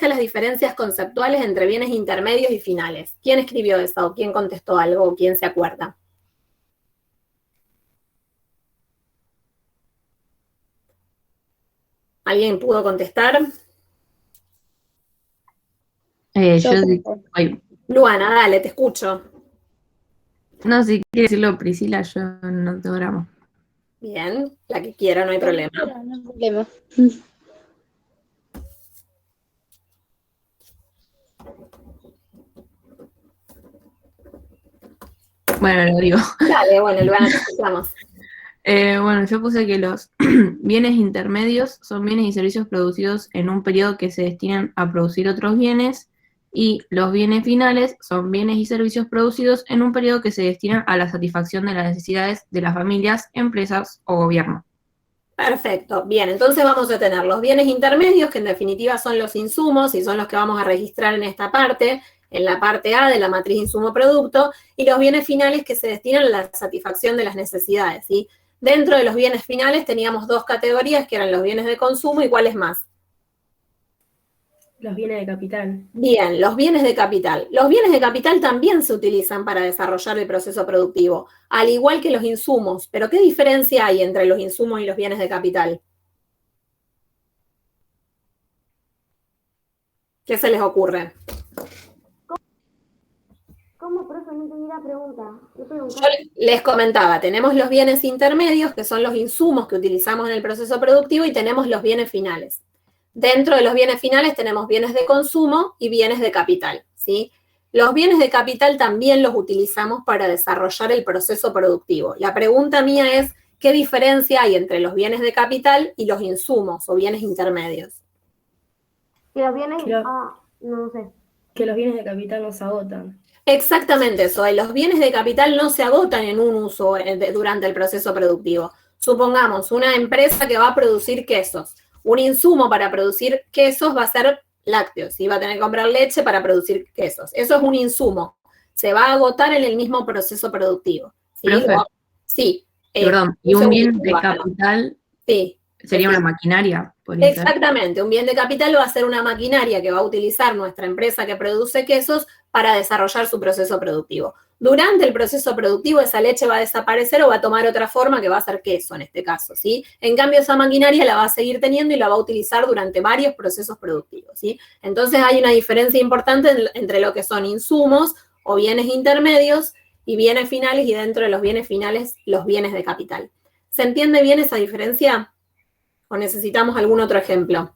establezca las diferencias conceptuales entre bienes intermedios y finales. ¿Quién escribió eso? ¿O quién contestó algo? ¿O quién se acuerda? ¿Alguien pudo contestar? Luana, dale, te escucho. No, si quiere decirlo Priscila, yo no tengo drama. Bien, la que quiera, no hay problema. No hay problema. Bueno, lo digo. Dale, bueno, Luana, te escuchamos. Bueno, yo puse que los bienes intermedios son bienes y servicios producidos en un periodo que se destinan a producir otros bienes, y los bienes finales son bienes y servicios producidos en un periodo que se destinan a la satisfacción de las necesidades de las familias, empresas o gobierno. Perfecto, bien, entonces vamos a tener los bienes intermedios, que en definitiva son los insumos y son los que vamos a registrar en esta parte, en la parte A de la matriz insumo-producto, y los bienes finales que se destinan a la satisfacción de las necesidades, ¿sí? Dentro de los bienes finales teníamos dos categorías, que eran los bienes de consumo y ¿cuáles más? Los bienes de capital. Bien, los bienes de capital. Los bienes de capital también se utilizan para desarrollar el proceso productivo, al igual que los insumos. Pero ¿qué diferencia hay entre los insumos y los bienes de capital? ¿Qué se les ocurre? ¿Cómo, profe? No entendí la pregunta. ¿Qué pregunta? Yo les comentaba, tenemos los bienes intermedios, que son los insumos que utilizamos en el proceso productivo, y tenemos los bienes finales. Dentro de los bienes finales tenemos bienes de consumo y bienes de capital, ¿sí? Los bienes de capital también los utilizamos para desarrollar el proceso productivo. La pregunta mía es, ¿qué diferencia hay entre los bienes de capital y los insumos o bienes intermedios? Que los bienes... no sé. Que los bienes de capital no se agotan. Exactamente eso, los bienes de capital no se agotan en un uso durante el proceso productivo. Supongamos una empresa que va a producir quesos. Un insumo para producir quesos va a ser lácteos, ¿sí? Va a tener que comprar leche para producir quesos. Eso es un insumo. Se va a agotar en el mismo proceso productivo. ¿Sí? Sí. Perdón, ¿y un bien de capital sí, sería una maquinaria? Exactamente, un bien de capital va a ser una maquinaria que va a utilizar nuestra empresa que produce quesos para desarrollar su proceso productivo. Durante el proceso productivo esa leche va a desaparecer o va a tomar otra forma que va a ser queso en este caso, ¿sí? En cambio esa maquinaria la va a seguir teniendo y la va a utilizar durante varios procesos productivos, ¿sí? Entonces hay una diferencia importante entre lo que son insumos o bienes intermedios y bienes finales, y dentro de los bienes finales los bienes de capital. ¿Se entiende bien esa diferencia? ¿O necesitamos algún otro ejemplo?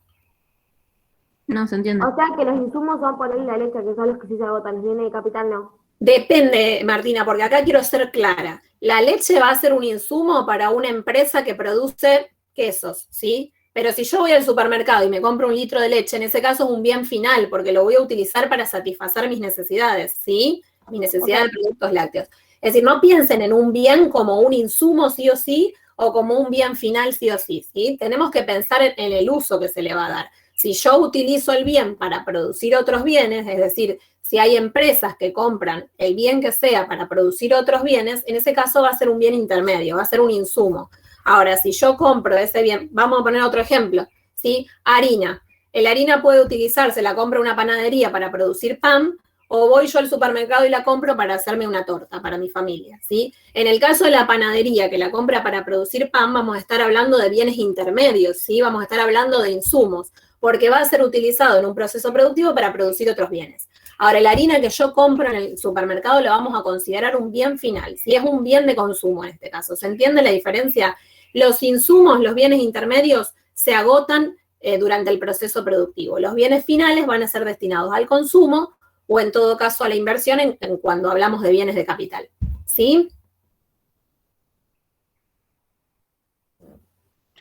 No, se entiende. O sea que los insumos son por ahí la leche, que son los que sí se agotan, los bienes de capital no. Depende, Martina, porque acá quiero ser clara. La leche va a ser un insumo para una empresa que produce quesos, ¿sí? Pero si yo voy al supermercado y me compro 1 litro de leche, en ese caso es un bien final, porque lo voy a utilizar para satisfacer mis necesidades, ¿sí? Mi necesidad de productos lácteos. Es decir, no piensen en un bien como un insumo sí o sí, o como un bien final sí o sí, ¿sí? Tenemos que pensar en el uso que se le va a dar. Si yo utilizo el bien para producir otros bienes, es decir, si hay empresas que compran el bien que sea para producir otros bienes, en ese caso va a ser un bien intermedio, va a ser un insumo. Ahora, si yo compro ese bien, vamos a poner otro ejemplo, ¿sí? Harina. La harina puede utilizarse, la compro una panadería para producir pan, o voy yo al supermercado y la compro para hacerme una torta para mi familia, ¿sí? En el caso de la panadería que la compra para producir pan, vamos a estar hablando de bienes intermedios, ¿sí? Vamos a estar hablando de insumos, porque va a ser utilizado en un proceso productivo para producir otros bienes. Ahora, la harina que yo compro en el supermercado la vamos a considerar un bien final, ¿sí? Es un bien de consumo en este caso. ¿Se entiende la diferencia? Los insumos, los bienes intermedios, se agotan durante el proceso productivo. Los bienes finales van a ser destinados al consumo, o en todo caso a la inversión en cuando hablamos de bienes de capital. ¿Sí?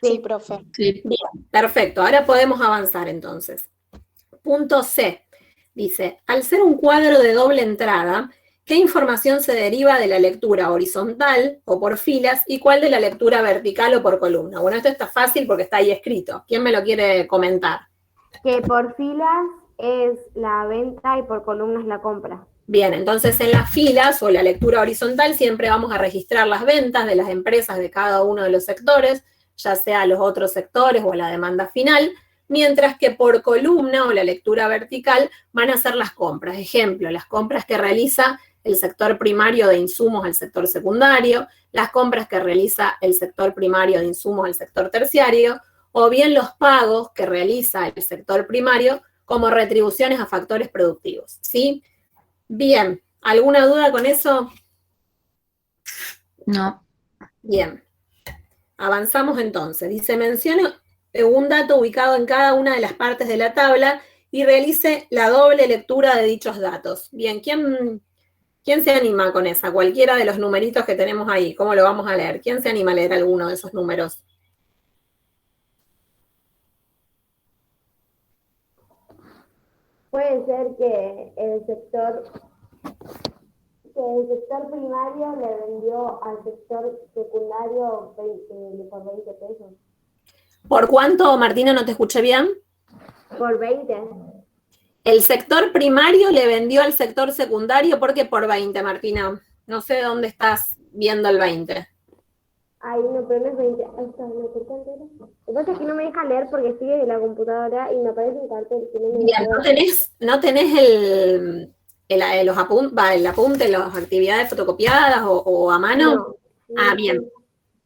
Sí, profe. Bien, perfecto. Ahora podemos avanzar entonces. Punto C. Dice, al ser un cuadro de doble entrada, ¿qué información se deriva de la lectura horizontal o por filas y cuál de la lectura vertical o por columna? Bueno, esto está fácil porque está ahí escrito. ¿Quién me lo quiere comentar? Que por filas es la venta y por columnas la compra. Bien, entonces en las filas o la lectura horizontal siempre vamos a registrar las ventas de las empresas de cada uno de los sectores, ya sea los otros sectores o la demanda final. mientras que por columna o la lectura vertical van a ser las compras. Ejemplo, las compras que realiza el sector primario de insumos al sector secundario, las compras que realiza el sector primario de insumos al sector terciario, o bien los pagos que realiza el sector primario como retribuciones a factores productivos, ¿sí? Bien, ¿alguna duda con eso? No. Bien. Avanzamos entonces. Dice, mencione un dato ubicado en cada una de las partes de la tabla y realice la doble lectura de dichos datos. Bien, ¿quién se anima con esa? Cualquiera de los numeritos que tenemos ahí. ¿Cómo lo vamos a leer? ¿Quién se anima a leer alguno de esos números? Puede ser que el sector primario le vendió al sector secundario por 20 pesos. ¿Por cuánto, Martina? No te escuché bien. Por 20. El sector primario le vendió al sector secundario, ¿por qué por 20, Martina? No sé de dónde estás viendo el 20. Ay, no, pero no es 20. Ahí está, no, ¿por cuánto era? Lo que pasa es que no me deja leer porque estoy en la computadora y me aparece un cartel que no me deja Bien, leer. ¿no tenés el apunte, las actividades fotocopiadas o a mano? No. Ah, bien.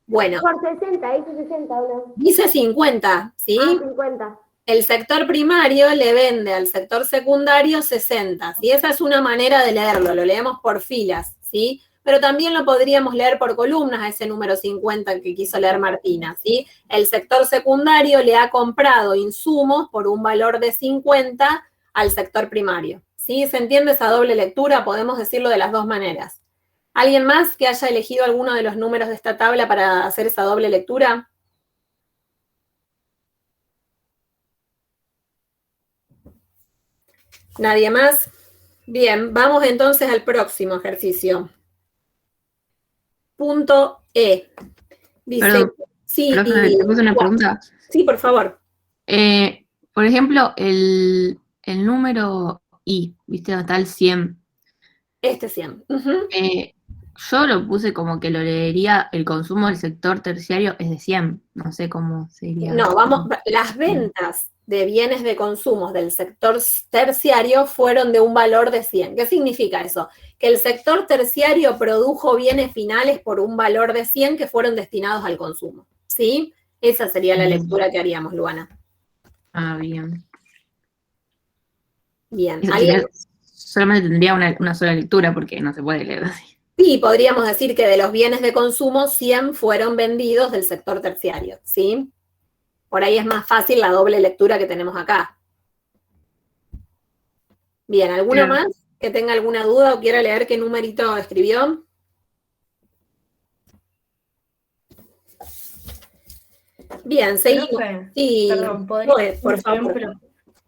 Bueno, Por 60, dice 60 ahora. dice 50, ¿sí? Ah, 50. El sector primario le vende al sector secundario 60, ¿sí? Esa es una manera de leerlo, lo leemos por filas, ¿sí? Pero también lo podríamos leer por columnas a ese número 50 que quiso leer Martina, ¿sí? El sector secundario le ha comprado insumos por un valor de 50 al sector primario, ¿sí? ¿Se entiende esa doble lectura? Podemos decirlo de las dos maneras. ¿Alguien más que haya elegido alguno de los números de esta tabla para hacer esa doble lectura? ¿Nadie más? Bien, vamos entonces al próximo ejercicio. Punto E. Dice, Perdón, sí, profe, ¿te puse una pregunta? Sí, por favor. Por ejemplo, el número I, ¿viste? Hasta el 100. Este 100. Ujú. Yo lo puse como que lo leería, el consumo del sector terciario es de 100. No sé cómo sería. No, las ventas de bienes de consumo del sector terciario fueron de un valor de 100. ¿Qué significa eso? Que el sector terciario produjo bienes finales por un valor de 100 que fueron destinados al consumo, ¿sí? Esa sería la lectura que haríamos, Luana. Ah, bien. Bien. Eso solamente tendría una sola lectura porque no se puede leer así. Sí, podríamos decir que de los bienes de consumo, 100 fueron vendidos del sector terciario, ¿sí? Por ahí es más fácil la doble lectura que tenemos acá. Bien, ¿alguno más que tenga alguna duda o quiera leer qué numerito escribió? Bien, seguimos. Profe, Sí, perdón, podría, por favor. pero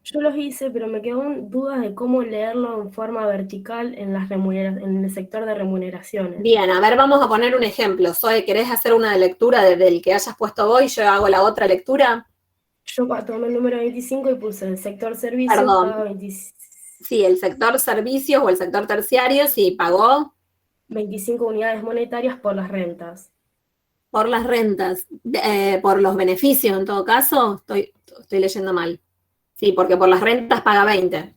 yo los hice, pero me quedó dudas de cómo leerlo en forma vertical en en el sector de remuneraciones. Bien, a ver, vamos a poner un ejemplo. Zoe, ¿querés hacer una lectura del que hayas puesto vos y yo hago la otra lectura? Yo tomé el número 25 y puse el sector servicios, Perdón. paga 25 Sí, el sector servicios o el sector terciario, sí, pagó 25 unidades monetarias por las rentas. por las rentas, por los beneficios en todo caso, estoy leyendo mal. Sí, porque por las rentas paga 20.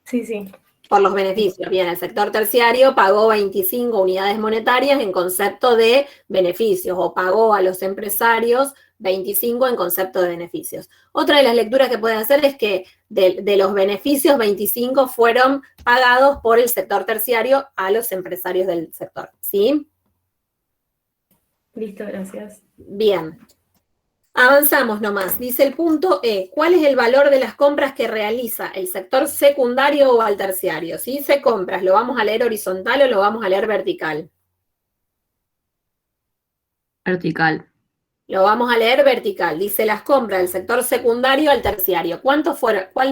Sí, sí. Por los beneficios. Bien, el sector terciario pagó 25 unidades monetarias en concepto de beneficios o pagó a los empresarios 25 en concepto de beneficios. Otra de las lecturas que puedes hacer es que de los beneficios, 25 fueron pagados por el sector terciario a los empresarios del sector. ¿Sí? Listo, gracias. Bien. Avanzamos nomás. Dice el punto E. ¿Cuál es el valor de las compras que realiza el sector secundario o al terciario? Si dice compras, ¿lo vamos a leer horizontal o lo vamos a leer vertical? Vertical. Lo vamos a leer vertical. Dice las compras del sector secundario al terciario. ¿Cuál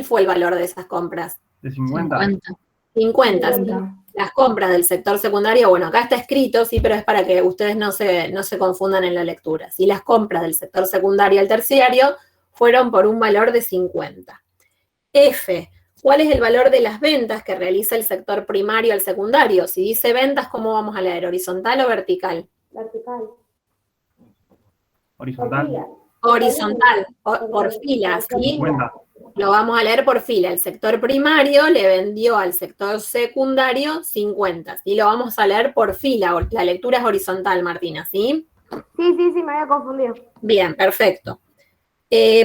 fue el valor de esas compras? De 50. 50. 50. Las compras del sector secundario, bueno, acá está escrito, sí, pero es para que ustedes no se confundan en la lectura. Si las compras del sector secundario al terciario fueron por un valor de 50. F. ¿Cuál es el valor de las ventas que realiza el sector primario al secundario? Si dice ventas, ¿cómo vamos a leer? ¿Horizontal o vertical? Vertical. Horizontal. Horizontal, por fila, ¿sí? 50. Lo vamos a leer por fila. El sector primario le vendió al sector secundario 50, ¿sí? Lo vamos a leer por fila. La lectura es horizontal, Martina, ¿sí? Sí, me había confundido. Bien, perfecto.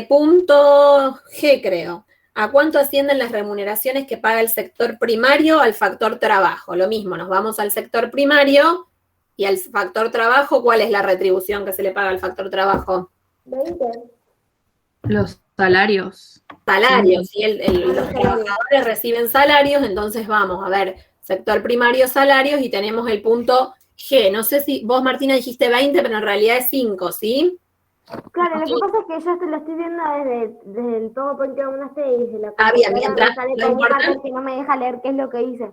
Punto G, creo. ¿A cuánto ascienden las remuneraciones que paga el sector primario al factor trabajo? Lo mismo, nos vamos al sector primario y al factor trabajo, ¿cuál es la retribución que se le paga al factor trabajo? 20. Los salarios. Salarios, ¿sí? Los trabajadores reciben salarios, entonces vamos a ver sector primario salarios y tenemos el punto G. No sé si vos, Martina, dijiste 20, pero en realidad es 5, ¿sí? Claro, lo que pasa es que yo lo estoy viendo desde el todo Puente Monastre y desde la Ah, bien, computadora mientras me sale lo con un importante- marker que no me deja leer qué es lo que hice.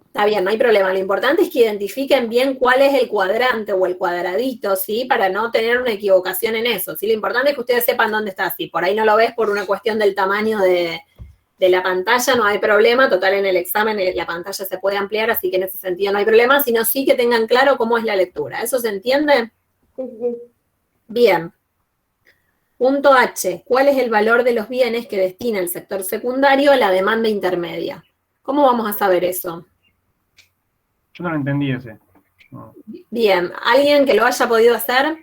Está bien, no hay problema. Lo importante es que identifiquen bien cuál es el cuadrante o el cuadradito, ¿sí? Para no tener una equivocación en eso, ¿sí? Lo importante es que ustedes sepan dónde está. Si por ahí no lo ves por una cuestión del tamaño de la pantalla, no hay problema. Total, en el examen la pantalla se puede ampliar, así que en ese sentido no hay problema, sino sí que tengan claro cómo es la lectura. ¿Eso se entiende? Sí. Bien. Punto H. ¿Cuál es el valor de los bienes que destina el sector secundario a la demanda intermedia? ¿Cómo vamos a saber eso? Yo no lo entendí ese. No. Bien. ¿Alguien que lo haya podido hacer?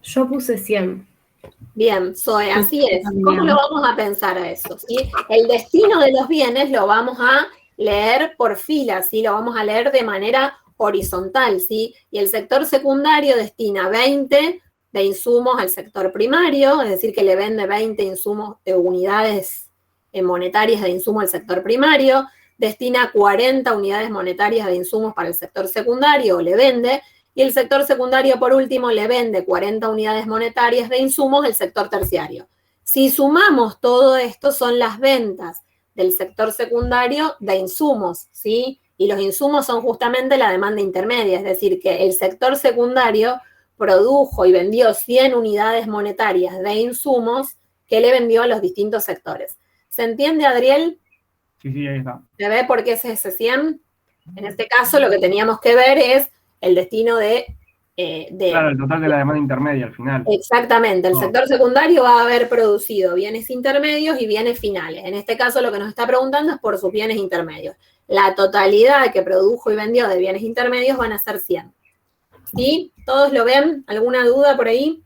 Yo puse 100. Bien, Zoe, así es. También. ¿Cómo lo vamos a pensar a eso? ¿Sí? El destino de los bienes lo vamos a leer por filas, ¿sí? Lo vamos a leer de manera horizontal, ¿sí? Y el sector secundario destina 20 de insumos al sector primario, es decir, que le vende 20 insumos, unidades monetarias de insumo al sector primario, destina 40 unidades monetarias de insumos para el sector secundario, o le vende, y el sector secundario, por último, le vende 40 unidades monetarias de insumos al sector terciario. Si sumamos todo esto, son las ventas del sector secundario de insumos, ¿sí? Y los insumos son justamente la demanda intermedia, es decir, que el sector secundario produjo y vendió 100 unidades monetarias de insumos que le vendió a los distintos sectores. ¿Se entiende, Adriel? Sí, ahí está. ¿Se ve por qué es ese 100? En este caso, lo que teníamos que ver es el destino de... Claro, el total de la demanda intermedia al final. Exactamente, el sector secundario va a haber producido bienes intermedios y bienes finales. En este caso lo que nos está preguntando es por sus bienes intermedios. La totalidad que produjo y vendió de bienes intermedios van a ser 100. ¿Sí? ¿Todos lo ven? ¿Alguna duda por ahí?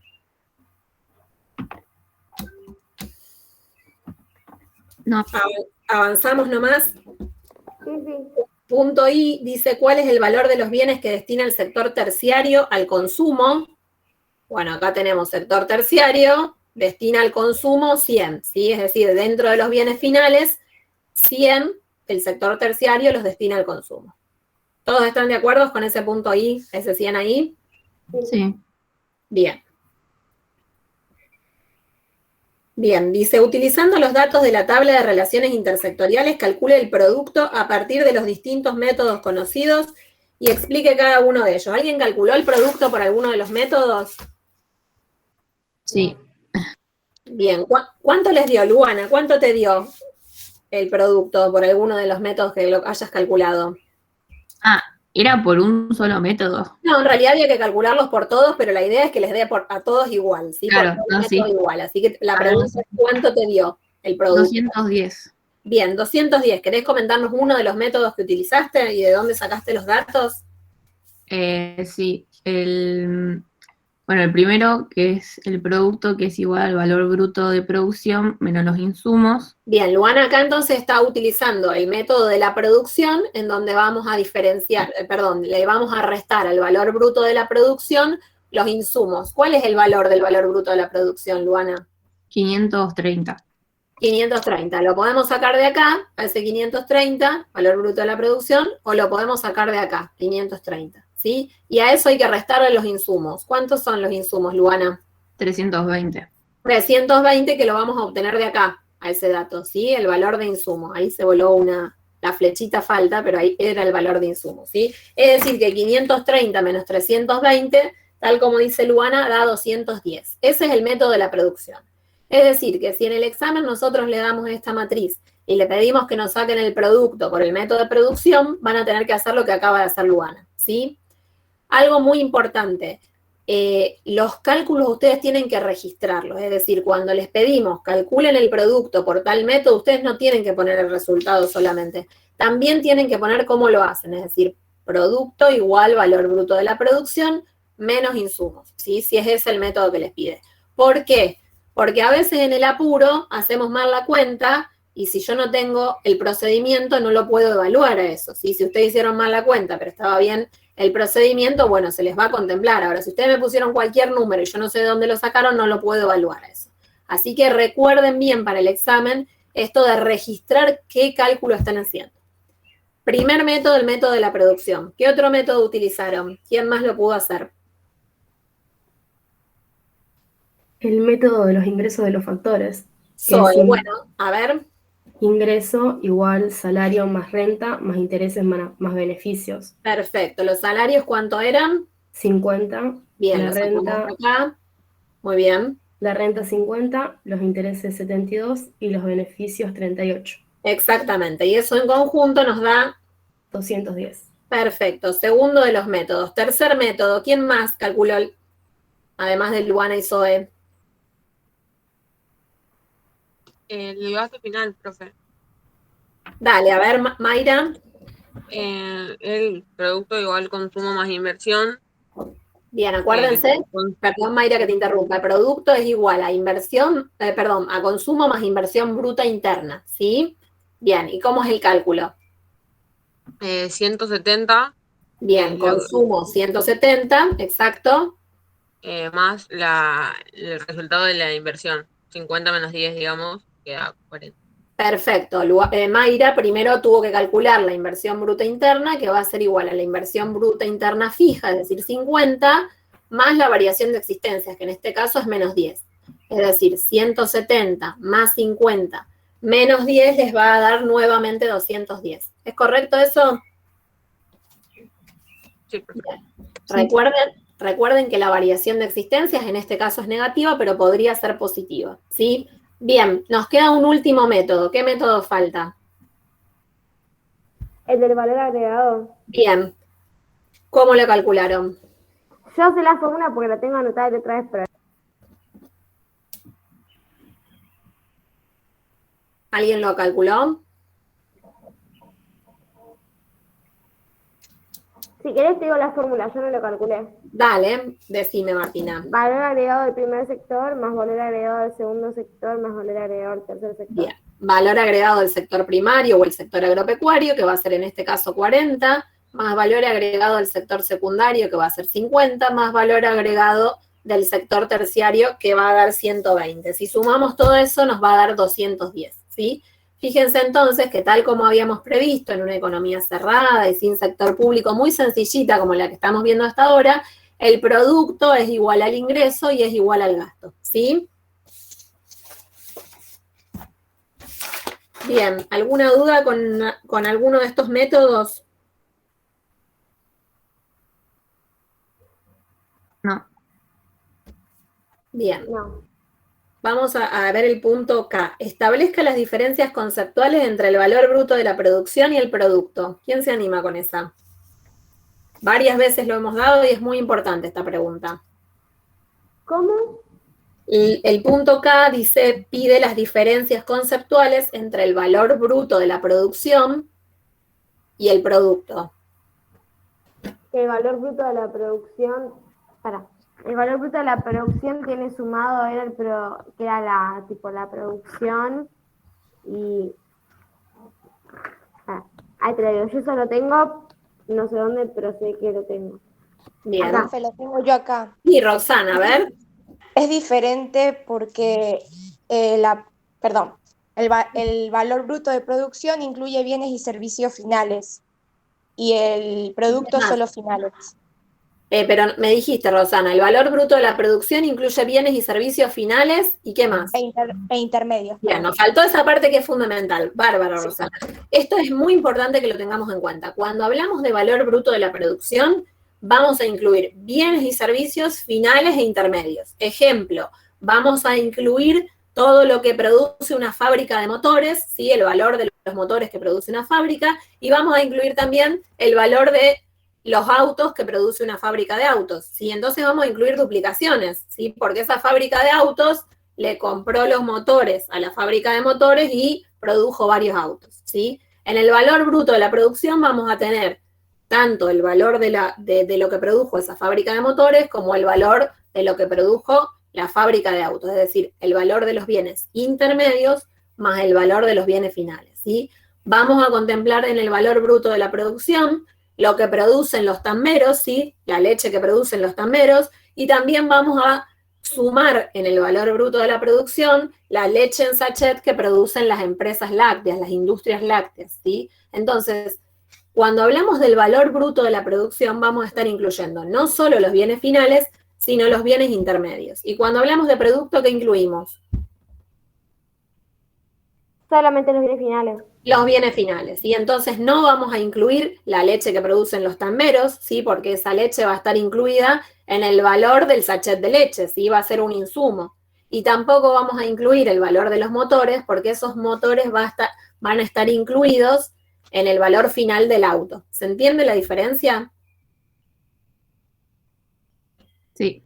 No. Avanzamos nomás. Sí. Punto I dice, ¿cuál es el valor de los bienes que destina el sector terciario al consumo? Bueno, acá tenemos sector terciario, destina al consumo 100, ¿sí? Es decir, dentro de los bienes finales, 100, el sector terciario los destina al consumo. ¿Todos están de acuerdo con ese punto I, ese 100 ahí? Sí. Bien. Bien, dice, utilizando los datos de la tabla de relaciones intersectoriales, calcule el producto a partir de los distintos métodos conocidos y explique cada uno de ellos. ¿Alguien calculó el producto por alguno de los métodos? Sí. Bien, ¿cuánto les dio, Luana? ¿Cuánto te dio el producto por alguno de los métodos que lo hayas calculado? Ah, era por un solo método. No, en realidad había que calcularlos por todos, pero la idea es que les dé a todos igual, ¿sí? Claro, por todo no, sí. método igual. Así que la pregunta es, ¿cuánto te dio el producto? 210. Bien, 210. ¿Querés comentarnos uno de los métodos que utilizaste y de dónde sacaste los datos? Sí. Bueno, el primero, que es el producto, que es igual al valor bruto de producción menos los insumos. Bien, Luana acá entonces está utilizando el método de la producción, en donde vamos a diferenciar, le vamos a restar al valor bruto de la producción los insumos. ¿Cuál es el valor del valor bruto de la producción, Luana? 530. 530. Lo podemos sacar de acá, a ese 530, valor bruto de la producción, o lo podemos sacar de acá, 530, ¿sí? Y a eso hay que restarle los insumos. ¿Cuántos son los insumos, Luana? 320. 320 que lo vamos a obtener de acá, a ese dato, ¿sí? El valor de insumo. Ahí se voló la flechita falta, pero ahí era el valor de insumo, ¿sí? Es decir, que 530 menos 320, tal como dice Luana, da 210. Ese es el método de la producción. Es decir, que si en el examen nosotros le damos esta matriz y le pedimos que nos saquen el producto por el método de producción, van a tener que hacer lo que acaba de hacer Luana, ¿sí? Algo muy importante, los cálculos ustedes tienen que registrarlos, es decir, cuando les pedimos calculen el producto por tal método, ustedes no tienen que poner el resultado solamente, también tienen que poner cómo lo hacen, es decir, producto igual valor bruto de la producción menos insumos, ¿sí? Si es ese el método que les pide. ¿Por qué? Porque a veces en el apuro hacemos mal la cuenta y si yo no tengo el procedimiento no lo puedo evaluar a eso, ¿sí? Si ustedes hicieron mal la cuenta pero estaba bien el procedimiento, bueno, se les va a contemplar. Ahora, si ustedes me pusieron cualquier número y yo no sé de dónde lo sacaron, no lo puedo evaluar a eso. Así que recuerden bien para el examen esto de registrar qué cálculo están haciendo. Primer método, el método de la producción. ¿Qué otro método utilizaron? ¿Quién más lo pudo hacer? El método de los ingresos de los factores. Bueno, a ver. Ingreso igual salario más renta, más intereses más beneficios. Perfecto. ¿Los salarios cuánto eran? 50. Bien, la renta acá. Muy bien. La renta 50, los intereses 72 y los beneficios 38. Exactamente. Y eso en conjunto nos da 210. Perfecto. Segundo de los métodos. Tercer método. ¿Quién más calculó, además de Luana y Zoe? El gasto final, profe. Dale, a ver, Mayra. El producto igual consumo más inversión. Bien, acuérdense, perdón Mayra que te interrumpa, el producto es igual a inversión, a consumo más inversión bruta interna, ¿sí? Bien, ¿y cómo es el cálculo? 170. Bien, consumo 170, exacto. Más el resultado de la inversión. 50 menos 10, digamos, queda 40. Perfecto. Mayra primero tuvo que calcular la inversión bruta interna, que va a ser igual a la inversión bruta interna fija, es decir, 50, más la variación de existencias, que en este caso es menos 10. Es decir, 170 más 50 menos 10 les va a dar nuevamente 210. ¿Es correcto eso? Sí, perfecto. Recuerden que la variación de existencias en este caso es negativa, pero podría ser positiva, ¿sí? Bien, nos queda un último método. ¿Qué método falta? El del valor agregado. Bien. ¿Cómo lo calcularon? Yo sé la fórmula porque la tengo anotada de otra vez, pero... ¿Alguien lo calculó? Si querés te digo la fórmula, yo no lo calculé. Dale, decime, Martina. Valor agregado del primer sector más valor agregado del segundo sector más valor agregado del tercer sector. Bien. Valor agregado del sector primario o el sector agropecuario, que va a ser en este caso 40, más valor agregado del sector secundario, que va a ser 50, más valor agregado del sector terciario, que va a dar 120. Si sumamos todo eso, nos va a dar 210, ¿sí? Fíjense entonces que tal como habíamos previsto en una economía cerrada y sin sector público muy sencillita como la que estamos viendo hasta ahora, el producto es igual al ingreso y es igual al gasto, ¿sí? Bien, ¿alguna duda con alguno de estos métodos? No. Bien. No. Vamos a ver el punto K. Establezca las diferencias conceptuales entre el valor bruto de la producción y el producto. ¿Quién se anima con esa? Varias veces lo hemos dado y es muy importante esta pregunta. ¿Cómo? El punto K dice, pide las diferencias conceptuales entre el valor bruto de la producción y el producto. El valor bruto de la producción... El valor bruto de la producción tiene sumado, que era la producción y... ahí te lo digo, yo eso lo tengo, no sé dónde, pero sé que lo tengo. Bien. Profe, lo tengo yo acá. Y Roxana, a ver. Es diferente porque el valor bruto de producción incluye bienes y servicios finales y el producto solo finales. Pero me dijiste, Rosana, el valor bruto de la producción incluye bienes y servicios finales, ¿y qué más? E intermedios. Bien, nos faltó esa parte que es fundamental. Bárbaro, sí. Rosana. Esto es muy importante que lo tengamos en cuenta. Cuando hablamos de valor bruto de la producción, vamos a incluir bienes y servicios finales e intermedios. Ejemplo, vamos a incluir todo lo que produce una fábrica de motores, ¿sí? El valor de los motores que produce una fábrica, y vamos a incluir también el valor de los autos que produce una fábrica de autos, ¿sí? Entonces vamos a incluir duplicaciones, ¿sí? Porque esa fábrica de autos le compró los motores a la fábrica de motores y produjo varios autos, ¿sí? En el valor bruto de la producción vamos a tener tanto el valor de lo que produjo esa fábrica de motores como el valor de lo que produjo la fábrica de autos, es decir, el valor de los bienes intermedios más el valor de los bienes finales, ¿sí? Vamos a contemplar en el valor bruto de la producción lo que producen los tamberos, ¿sí? La leche que producen los tamberos, y también vamos a sumar en el valor bruto de la producción la leche en sachet que producen las empresas lácteas, las industrias lácteas, ¿sí? Entonces, cuando hablamos del valor bruto de la producción, vamos a estar incluyendo no solo los bienes finales, sino los bienes intermedios. Y cuando hablamos de producto, ¿qué incluimos? Solamente los bienes finales. Los bienes finales, y entonces no vamos a incluir la leche que producen los tamberos, ¿sí? Porque esa leche va a estar incluida en el valor del sachet de leche, ¿sí? Va a ser un insumo. Y tampoco vamos a incluir el valor de los motores, porque esos motores van a estar incluidos en el valor final del auto. ¿Se entiende la diferencia? Sí.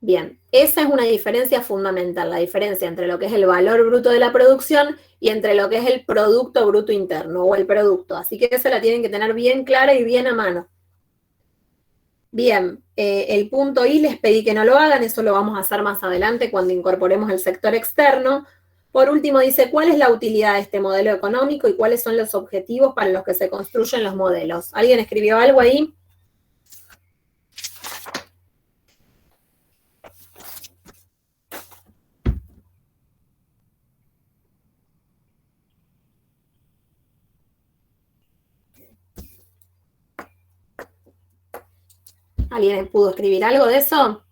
Bien, esa es una diferencia fundamental, la diferencia entre lo que es el valor bruto de la producción y entre lo que es el producto bruto interno o el producto. Así que esa la tienen que tener bien clara y bien a mano. Bien, el punto I les pedí que no lo hagan, eso lo vamos a hacer más adelante cuando incorporemos el sector externo. Por último dice, ¿cuál es la utilidad de este modelo económico y cuáles son los objetivos para los que se construyen los modelos? ¿Alguien escribió algo ahí? ¿Alguien pudo escribir algo de eso?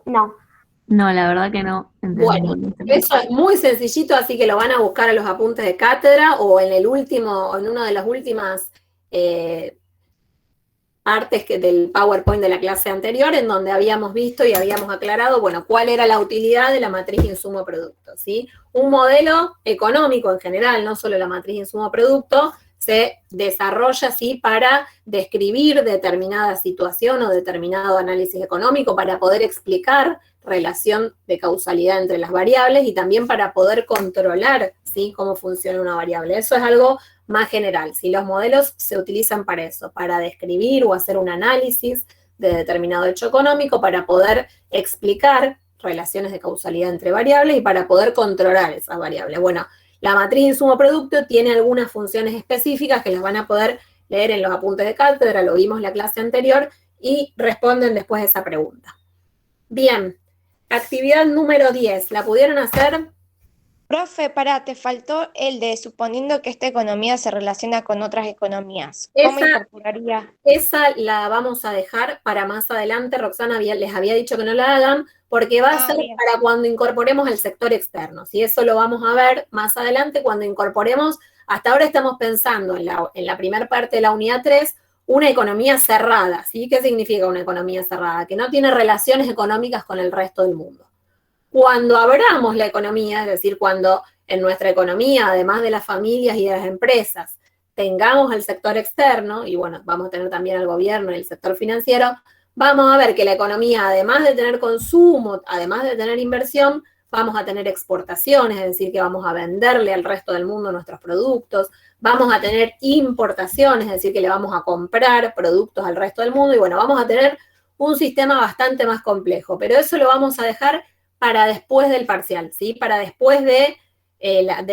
No. No, la verdad que no entendí. Bueno, eso es muy sencillito, así que lo van a buscar en los apuntes de cátedra o en una de las últimas partes del PowerPoint de la clase anterior, en donde habíamos visto y habíamos aclarado, bueno, cuál era la utilidad de la matriz insumo-producto, ¿sí? Un modelo económico en general, no solo la matriz insumo-producto, se desarrolla así para describir determinada situación o determinado análisis económico, para poder explicar relación de causalidad entre las variables y también para poder controlar, ¿sí?, cómo funciona una variable. Eso es algo más general. Si los modelos se utilizan para eso, para describir o hacer un análisis de determinado hecho económico, para poder explicar relaciones de causalidad entre variables y para poder controlar esas variables. Bueno, la matriz insumo-producto tiene algunas funciones específicas que las van a poder leer en los apuntes de cátedra, lo vimos en la clase anterior, y responden después de esa pregunta. Bien, actividad número 10, ¿la pudieron hacer? Profe, pará, te faltó el de suponiendo que esta economía se relaciona con otras economías. ¿Cómo incorporaría? Esa la vamos a dejar para más adelante. Roxana les había dicho que no la hagan, porque va a ser bien. para cuando incorporemos el sector externo. ¿Sí? Eso lo vamos a ver más adelante cuando incorporemos. Hasta ahora estamos pensando en la primera parte de la unidad 3, una economía cerrada. ¿Sí? ¿Qué significa una economía cerrada? Que no tiene relaciones económicas con el resto del mundo. Cuando abramos la economía, es decir, cuando en nuestra economía, además de las familias y de las empresas, tengamos el sector externo, y bueno, vamos a tener también al gobierno y el sector financiero, vamos a ver que la economía, además de tener consumo, además de tener inversión, vamos a tener exportaciones, es decir, que vamos a venderle al resto del mundo nuestros productos, vamos a tener importaciones, es decir, que le vamos a comprar productos al resto del mundo, y bueno, vamos a tener un sistema bastante más complejo, pero eso lo vamos a dejar para después del parcial, ¿sí? Para después de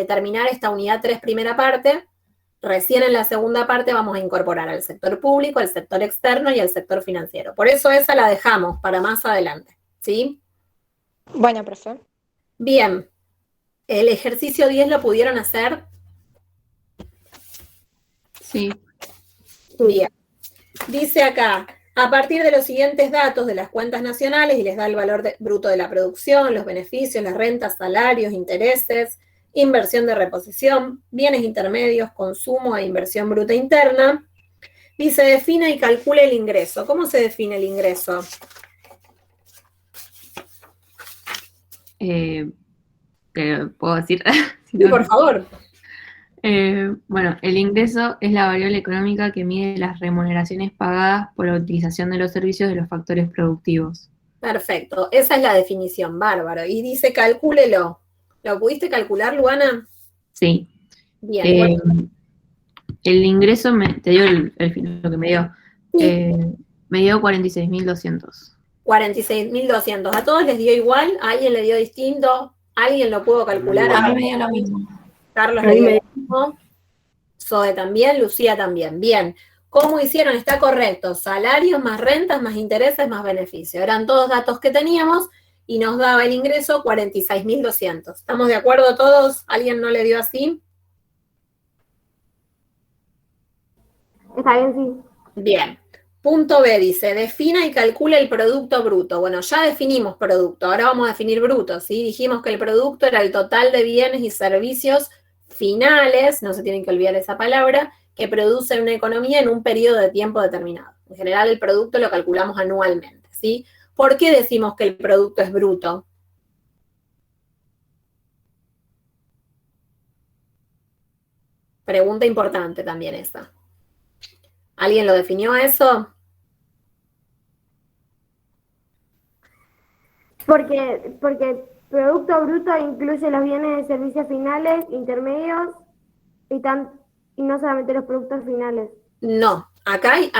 terminar esta unidad 3 primera parte, recién en la segunda parte vamos a incorporar al sector público, al sector externo y al sector financiero. Por eso esa la dejamos para más adelante, ¿sí? Bueno, profe. Bien, ¿el ejercicio 10 lo pudieron hacer? Sí. Bien. Dice acá, a partir de los siguientes datos de las cuentas nacionales, y les da el valor bruto de la producción, los beneficios, las rentas, salarios, intereses, inversión de reposición, bienes intermedios, consumo e inversión bruta interna, dice, define y calcule el ingreso. ¿Cómo se define el ingreso? ¿Te puedo decir? Sí, por favor. Bueno, el ingreso es la variable económica que mide las remuneraciones pagadas por la utilización de los servicios de los factores productivos. Perfecto, esa es la definición, bárbaro. Y dice, calcúlelo. ¿Lo pudiste calcular, Luana? Sí. Bien. El ingreso, te dio lo que me dio. Sí. Me dio 46.200. 46.200. ¿A todos les dio igual? ¿A alguien le dio distinto? ¿Alguien lo pudo calcular? A mí me dio lo mismo. Carlos A le mí dio me- lo mismo. Zoe también, Lucía también. Bien. ¿Cómo hicieron? Está correcto. Salarios más rentas más intereses más beneficio. Eran todos datos que teníamos y nos daba el ingreso 46.200. ¿Estamos de acuerdo todos? ¿Alguien no le dio así? Está bien, sí. Bien. Punto B dice, defina y calcula el producto bruto. Bueno, ya definimos producto, ahora vamos a definir bruto, ¿sí? Dijimos que el producto era el total de bienes y servicios finales, no se tienen que olvidar esa palabra, que produce una economía en un periodo de tiempo determinado. En general, el producto lo calculamos anualmente, ¿sí? ¿Por qué decimos que el producto es bruto? Pregunta importante también esa. ¿Alguien lo definió eso? Porque el producto bruto incluye los bienes y servicios finales, intermedios y no solamente los productos finales. No, acá hay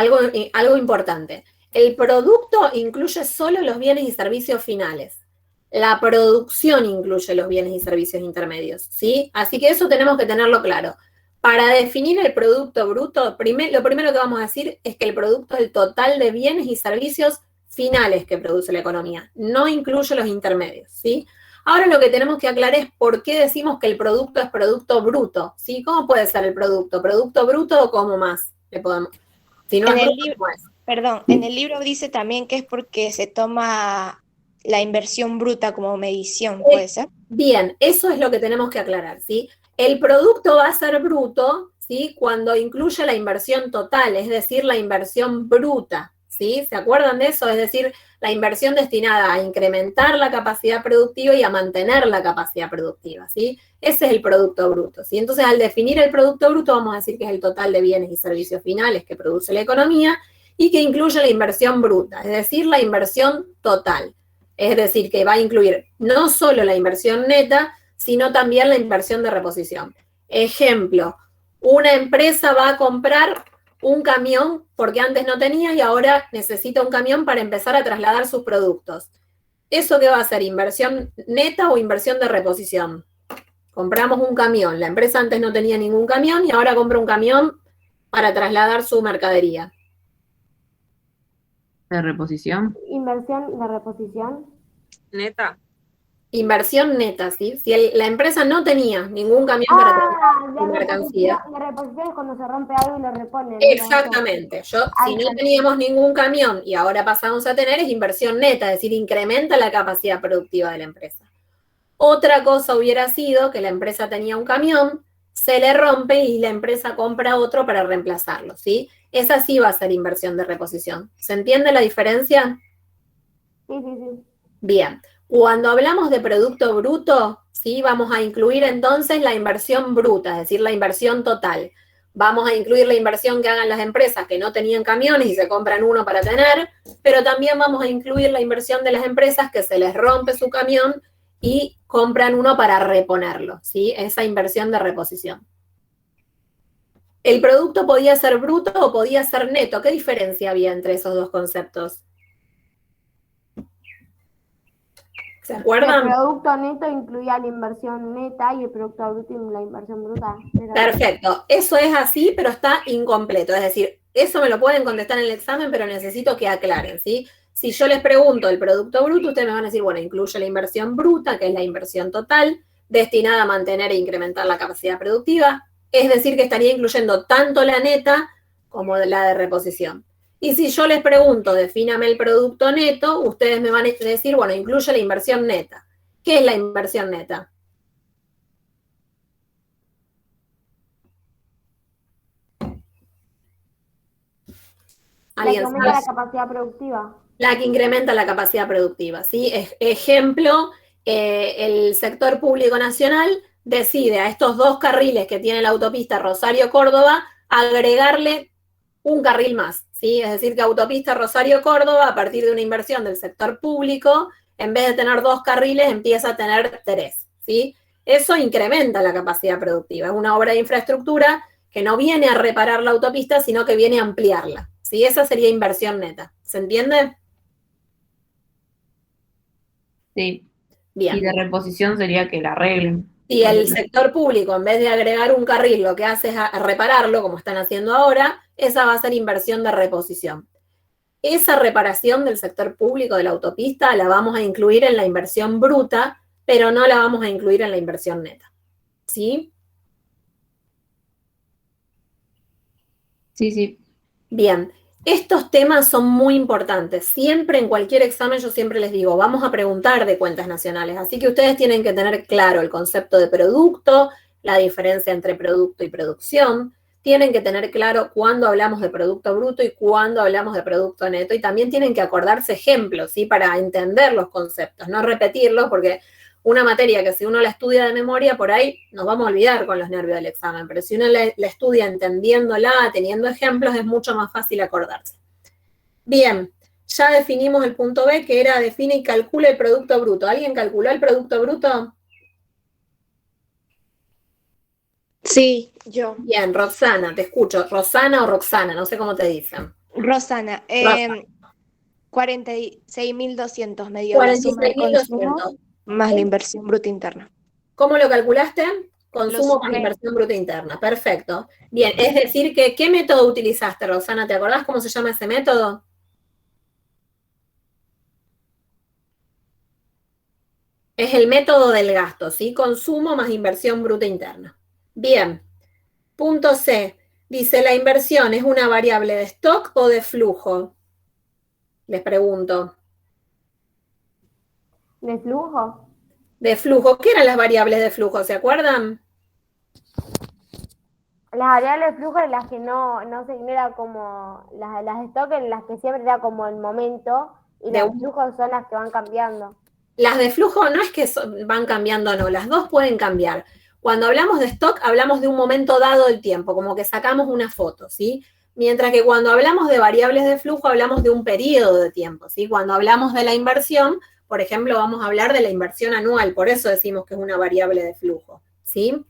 algo importante. El producto incluye solo los bienes y servicios finales. La producción incluye los bienes y servicios intermedios, ¿sí? Así que eso tenemos que tenerlo claro. Para definir el producto bruto, lo primero que vamos a decir es que el producto es el total de bienes y servicios finales que produce la economía, no incluye los intermedios, ¿sí? Ahora lo que tenemos que aclarar es por qué decimos que el producto es producto bruto, ¿sí? ¿Cómo puede ser el producto? ¿Producto bruto o cómo más le podemos? Si no En es el bruto, libro, ¿cómo es? perdón, en el libro dice también que es porque se toma la inversión bruta como medición, ¿puede ser? Bien, eso es lo que tenemos que aclarar, ¿sí? El producto va a ser bruto, ¿sí? Cuando incluye la inversión total, es decir, la inversión bruta, ¿sí? ¿Se acuerdan de eso? Es decir, la inversión destinada a incrementar la capacidad productiva y a mantener la capacidad productiva, ¿sí? Ese es el producto bruto, ¿sí? Entonces, al definir el producto bruto, vamos a decir que es el total de bienes y servicios finales que produce la economía y que incluye la inversión bruta, es decir, la inversión total. Es decir, que va a incluir no solo la inversión neta, sino también la inversión de reposición. Ejemplo, una empresa va a comprar un camión porque antes no tenía y ahora necesita un camión para empezar a trasladar sus productos. ¿Eso qué va a ser? ¿Inversión neta o inversión de reposición? Compramos un camión. La empresa antes no tenía ningún camión y ahora compra un camión para trasladar su mercadería. ¿De reposición? Inversión de reposición. Neta. Inversión neta, ¿sí? Si la empresa no tenía ningún camión para trasladar su mercancía. De reposición es cuando se rompe algo y lo reponen. Exactamente. Si no teníamos ningún camión y ahora pasamos a tener, es inversión neta, es decir, incrementa la capacidad productiva de la empresa. Otra cosa hubiera sido que la empresa tenía un camión, se le rompe y la empresa compra otro para reemplazarlo, ¿sí? Esa sí va a ser inversión de reposición. ¿Se entiende la diferencia? Sí, sí, sí. Bien. Cuando hablamos de producto bruto, ¿sí? Vamos a incluir entonces la inversión bruta, es decir, la inversión total. Vamos a incluir la inversión que hagan las empresas que no tenían camiones y se compran uno para tener, pero también vamos a incluir la inversión de las empresas que se les rompe su camión y compran uno para reponerlo, ¿sí? Esa inversión de reposición. El producto podía ser bruto o podía ser neto. ¿Qué diferencia había entre esos dos conceptos? ¿Se acuerdan? El producto neto incluía la inversión neta y el producto bruto la inversión bruta. Perfecto. Eso es así, pero está incompleto. Es decir, eso me lo pueden contestar en el examen, pero necesito que aclaren, ¿sí? Si yo les pregunto el producto bruto, ustedes me van a decir, bueno, incluye la inversión bruta, que es la inversión total, destinada a mantener e incrementar la capacidad productiva. Es decir, que estaría incluyendo tanto la neta como la de reposición. Y si yo les pregunto, defíname el producto neto, ustedes me van a decir, bueno, incluye la inversión neta. ¿Qué es la inversión neta? La que aumenta la capacidad productiva. La que incrementa la capacidad productiva, ¿sí? Ejemplo, el sector público nacional decide a estos 2 carriles que tiene la autopista Rosario-Córdoba agregarle un carril más, ¿sí? Es decir, que autopista Rosario-Córdoba, a partir de una inversión del sector público, en vez de tener 2 carriles, empieza a tener 3, ¿sí? Eso incrementa la capacidad productiva. Es una obra de infraestructura que no viene a reparar la autopista, sino que viene a ampliarla, ¿sí? Esa sería inversión neta. ¿Se entiende? Sí. Bien. Y de reposición sería que la arreglen. Si el sector público, en vez de agregar un carril, lo que hace es a repararlo, como están haciendo ahora, esa va a ser inversión de reposición. Esa reparación del sector público de la autopista la vamos a incluir en la inversión bruta, pero no la vamos a incluir en la inversión neta. ¿Sí? Sí, sí. Bien. Estos temas son muy importantes. Siempre en cualquier examen yo siempre les digo, vamos a preguntar de cuentas nacionales. Así que ustedes tienen que tener claro el concepto de producto, la diferencia entre producto y producción. Tienen que tener claro cuándo hablamos de producto bruto y cuándo hablamos de producto neto. Y también tienen que acordarse ejemplos, ¿sí? Para entender los conceptos, no repetirlos, porque una materia que si uno la estudia de memoria, por ahí nos vamos a olvidar con los nervios del examen, pero si uno la estudia entendiéndola, teniendo ejemplos, es mucho más fácil acordarse. Bien, ya definimos el punto B, que era define y calcula el producto bruto. ¿Alguien calculó el producto bruto? Sí, yo. Bien, Roxana, te escucho. Rosana o Roxana, no sé cómo te dicen. Rosana, Rosa. 46.200 me dio la suma de consumo 46.200. más la inversión bruta interna. ¿Cómo lo calculaste? Consumo Lo más sumé. inversión bruta interna. Perfecto. Bien, es decir, que ¿qué método utilizaste, Rosana? ¿Te acordás cómo se llama ese método? Es el método del gasto, ¿sí? Consumo más inversión bruta interna. Bien. Punto C. Dice, ¿la inversión es una variable de stock o de flujo? Les pregunto. ¿De flujo? De flujo. ¿Qué eran las variables de flujo? ¿Se acuerdan? Las variables de flujo en las que no era como, las de stock en las que siempre era como el momento, y De las de flujo son las que van cambiando. Las de flujo no es que van cambiando, no, las dos pueden cambiar. Cuando hablamos de stock, hablamos de un momento dado del tiempo, como que sacamos una foto, ¿sí? Mientras que cuando hablamos de variables de flujo, hablamos de un periodo de tiempo, ¿sí? Cuando hablamos de la inversión, por ejemplo, vamos a hablar de la inversión anual, por eso decimos que es una variable de flujo, ¿sí?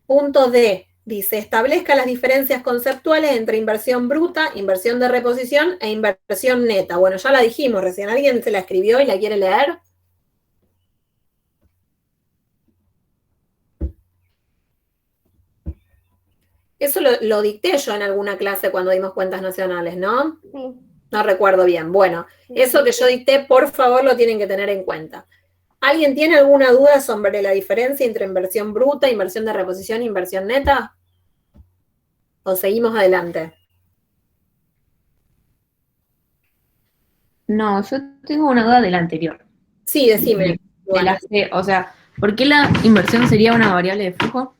Punto D, dice, establezca las diferencias conceptuales entre inversión bruta, inversión de reposición e inversión neta. Bueno, ya la dijimos recién, ¿alguien se la escribió y la quiere leer? Eso lo dicté yo en alguna clase cuando dimos cuentas nacionales, ¿no? Sí. No recuerdo bien. Bueno, eso que yo dicté, por favor, lo tienen que tener en cuenta. ¿Alguien tiene alguna duda sobre la diferencia entre inversión bruta, inversión de reposición e inversión neta? ¿O seguimos adelante? No, yo tengo una duda de la anterior. Sí, decime. De la C, o sea, ¿por qué la inversión sería una variable de flujo?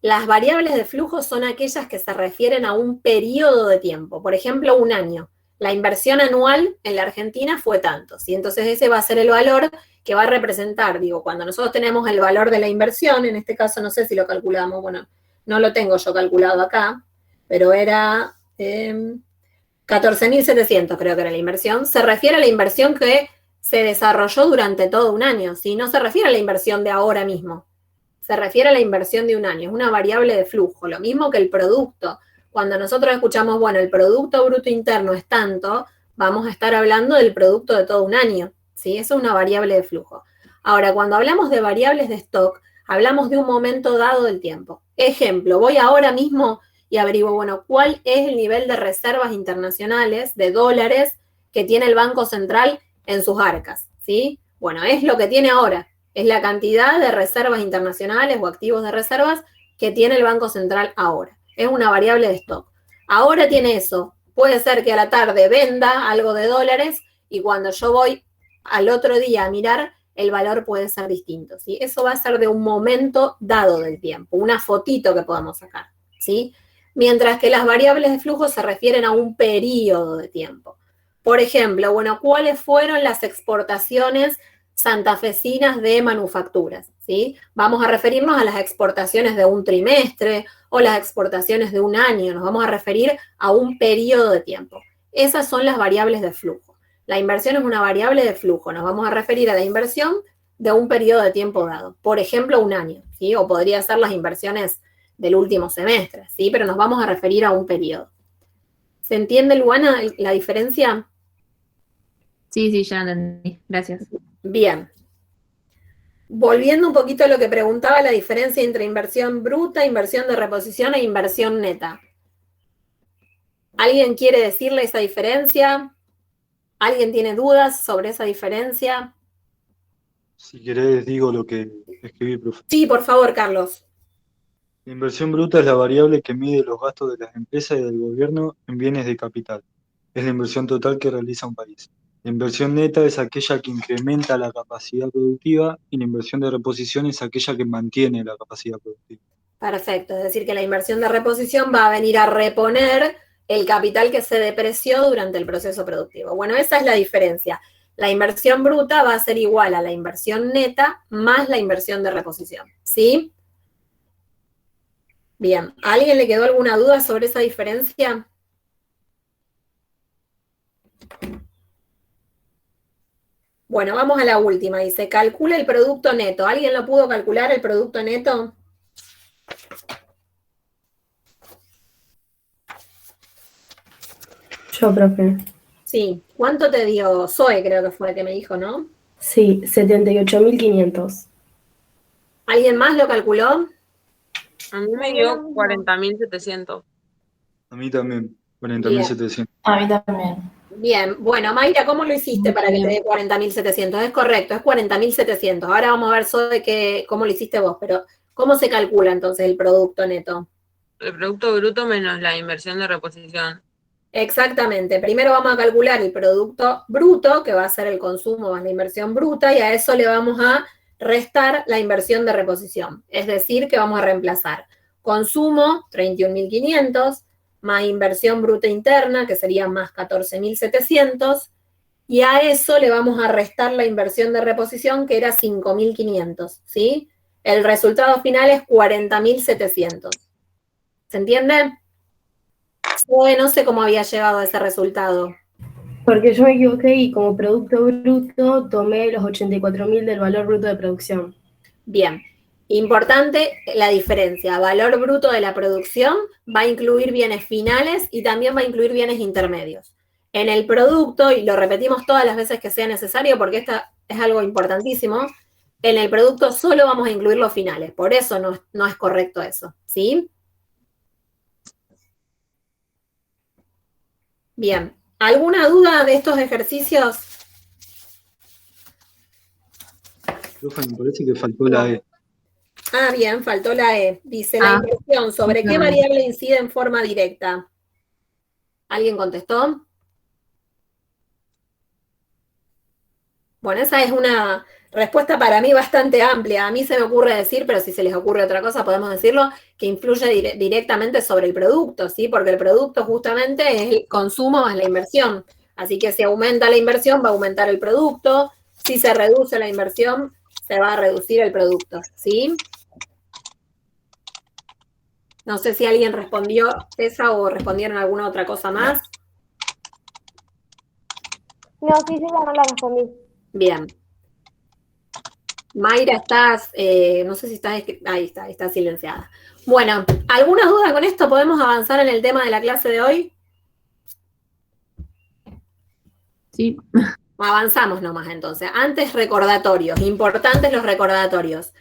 Las variables de flujo son aquellas que se refieren a un periodo de tiempo. Por ejemplo, un año. La inversión anual en la Argentina fue tanto, ¿sí? Entonces ese va a ser el valor que va a representar, digo, cuando nosotros tenemos el valor de la inversión, en este caso no sé si lo calculamos, bueno, no lo tengo yo calculado acá, pero era 14.700 creo que era la inversión, se refiere a la inversión que se desarrolló durante todo un año, ¿sí? No se refiere a la inversión de ahora mismo, se refiere a la inversión de un año, es una variable de flujo, lo mismo que el producto. Cuando nosotros escuchamos, bueno, el Producto Bruto Interno es tanto, vamos a estar hablando del producto de todo un año, ¿sí? Eso es una variable de flujo. Ahora, cuando hablamos de variables de stock, hablamos de un momento dado del tiempo. Ejemplo, voy ahora mismo y averiguo, bueno, ¿cuál es el nivel de reservas internacionales de dólares que tiene el Banco Central en sus arcas, ¿sí? Bueno, es lo que tiene ahora, es la cantidad de reservas internacionales o activos de reservas que tiene el Banco Central ahora. Es una variable de stock. Ahora tiene eso. Puede ser que a la tarde venda algo de dólares y cuando yo voy al otro día a mirar, el valor puede ser distinto, ¿sí? Eso va a ser de un momento dado del tiempo, una fotito que podamos sacar, ¿sí? Mientras que las variables de flujo se refieren a un periodo de tiempo. Por ejemplo, bueno, ¿cuáles fueron las exportaciones santafesinas de manufacturas? ¿Sí? ¿sí? Vamos a referirnos a las exportaciones de un trimestre o las exportaciones de un año, nos vamos a referir a un periodo de tiempo. Esas son las variables de flujo. La inversión es una variable de flujo, nos vamos a referir a la inversión de un periodo de tiempo dado, por ejemplo, un año, ¿sí? O podría ser las inversiones del último semestre, ¿sí? Pero nos vamos a referir a un periodo. ¿Se entiende, Luana, la diferencia? Sí, ya lo entendí. Gracias. Bien. Volviendo un poquito a lo que preguntaba, la diferencia entre inversión bruta, inversión de reposición e inversión neta. ¿Alguien quiere decirle esa diferencia? ¿Alguien tiene dudas sobre esa diferencia? Si querés, digo lo que escribí, profe. Sí, por favor, Carlos. La inversión bruta es la variable que mide los gastos de las empresas y del gobierno en bienes de capital. Es la inversión total que realiza un país. La inversión neta es aquella que incrementa la capacidad productiva y la inversión de reposición es aquella que mantiene la capacidad productiva. Perfecto, es decir, que la inversión de reposición va a venir a reponer el capital que se depreció durante el proceso productivo. Bueno, esa es la diferencia. La inversión bruta va a ser igual a la inversión neta más la inversión de reposición, ¿sí? Bien, ¿a alguien le quedó alguna duda sobre esa diferencia? Bueno, vamos a la última. Dice, calcula el producto neto. ¿Alguien lo pudo calcular, el producto neto? Yo, profe. Sí. ¿Cuánto te dio? Zoe creo que fue el que me dijo, ¿no? Sí, 78.500. ¿Alguien más lo calculó? A mí me dio 40.700. A mí también, 40.700. A mí también. Bien, bueno, Mayra, ¿cómo lo hiciste para que te dé 40.700? Es correcto, es 40.700. Ahora vamos a ver, Zoe, cómo lo hiciste vos, pero ¿cómo se calcula entonces el producto neto? El producto bruto menos la inversión de reposición. Exactamente, primero vamos a calcular el producto bruto, que va a ser el consumo más la inversión bruta, y a eso le vamos a restar la inversión de reposición. Es decir, que vamos a reemplazar consumo, 31.500, más inversión bruta interna, que sería más 14.700, y a eso le vamos a restar la inversión de reposición, que era 5.500, ¿sí? El resultado final es 40.700. ¿Se entiende? No sé cómo había llegado a ese resultado. Porque yo me equivoqué y como producto bruto tomé los 84.000 del valor bruto de producción. Bien. Importante la diferencia. Valor bruto de la producción va a incluir bienes finales y también va a incluir bienes intermedios. En el producto, y lo repetimos todas las veces que sea necesario porque esto es algo importantísimo, en el producto solo vamos a incluir los finales. Por eso no es correcto eso, ¿sí? Bien. ¿Alguna duda de estos ejercicios? Profe, me parece que faltó la E. Ah, bien, faltó la E. Dice, la inversión, ¿sobre qué variable incide en forma directa? ¿Alguien contestó? Bueno, esa es una respuesta para mí bastante amplia. A mí se me ocurre decir, pero si se les ocurre otra cosa podemos decirlo, que influye directamente sobre el producto, ¿sí? Porque el producto justamente es el consumo más la inversión. Así que si aumenta la inversión va a aumentar el producto. Si se reduce la inversión, se va a reducir el producto, ¿sí? No sé si alguien respondió esa o respondieron alguna otra cosa más. No, sí, yo ya no la respondí. Bien. Mayra, estás, no sé si estás, ahí está silenciada. Bueno, ¿alguna duda con esto? ¿Podemos avanzar en el tema de la clase de hoy? Sí. Avanzamos nomás entonces. Antes, recordatorios, importantes los recordatorios.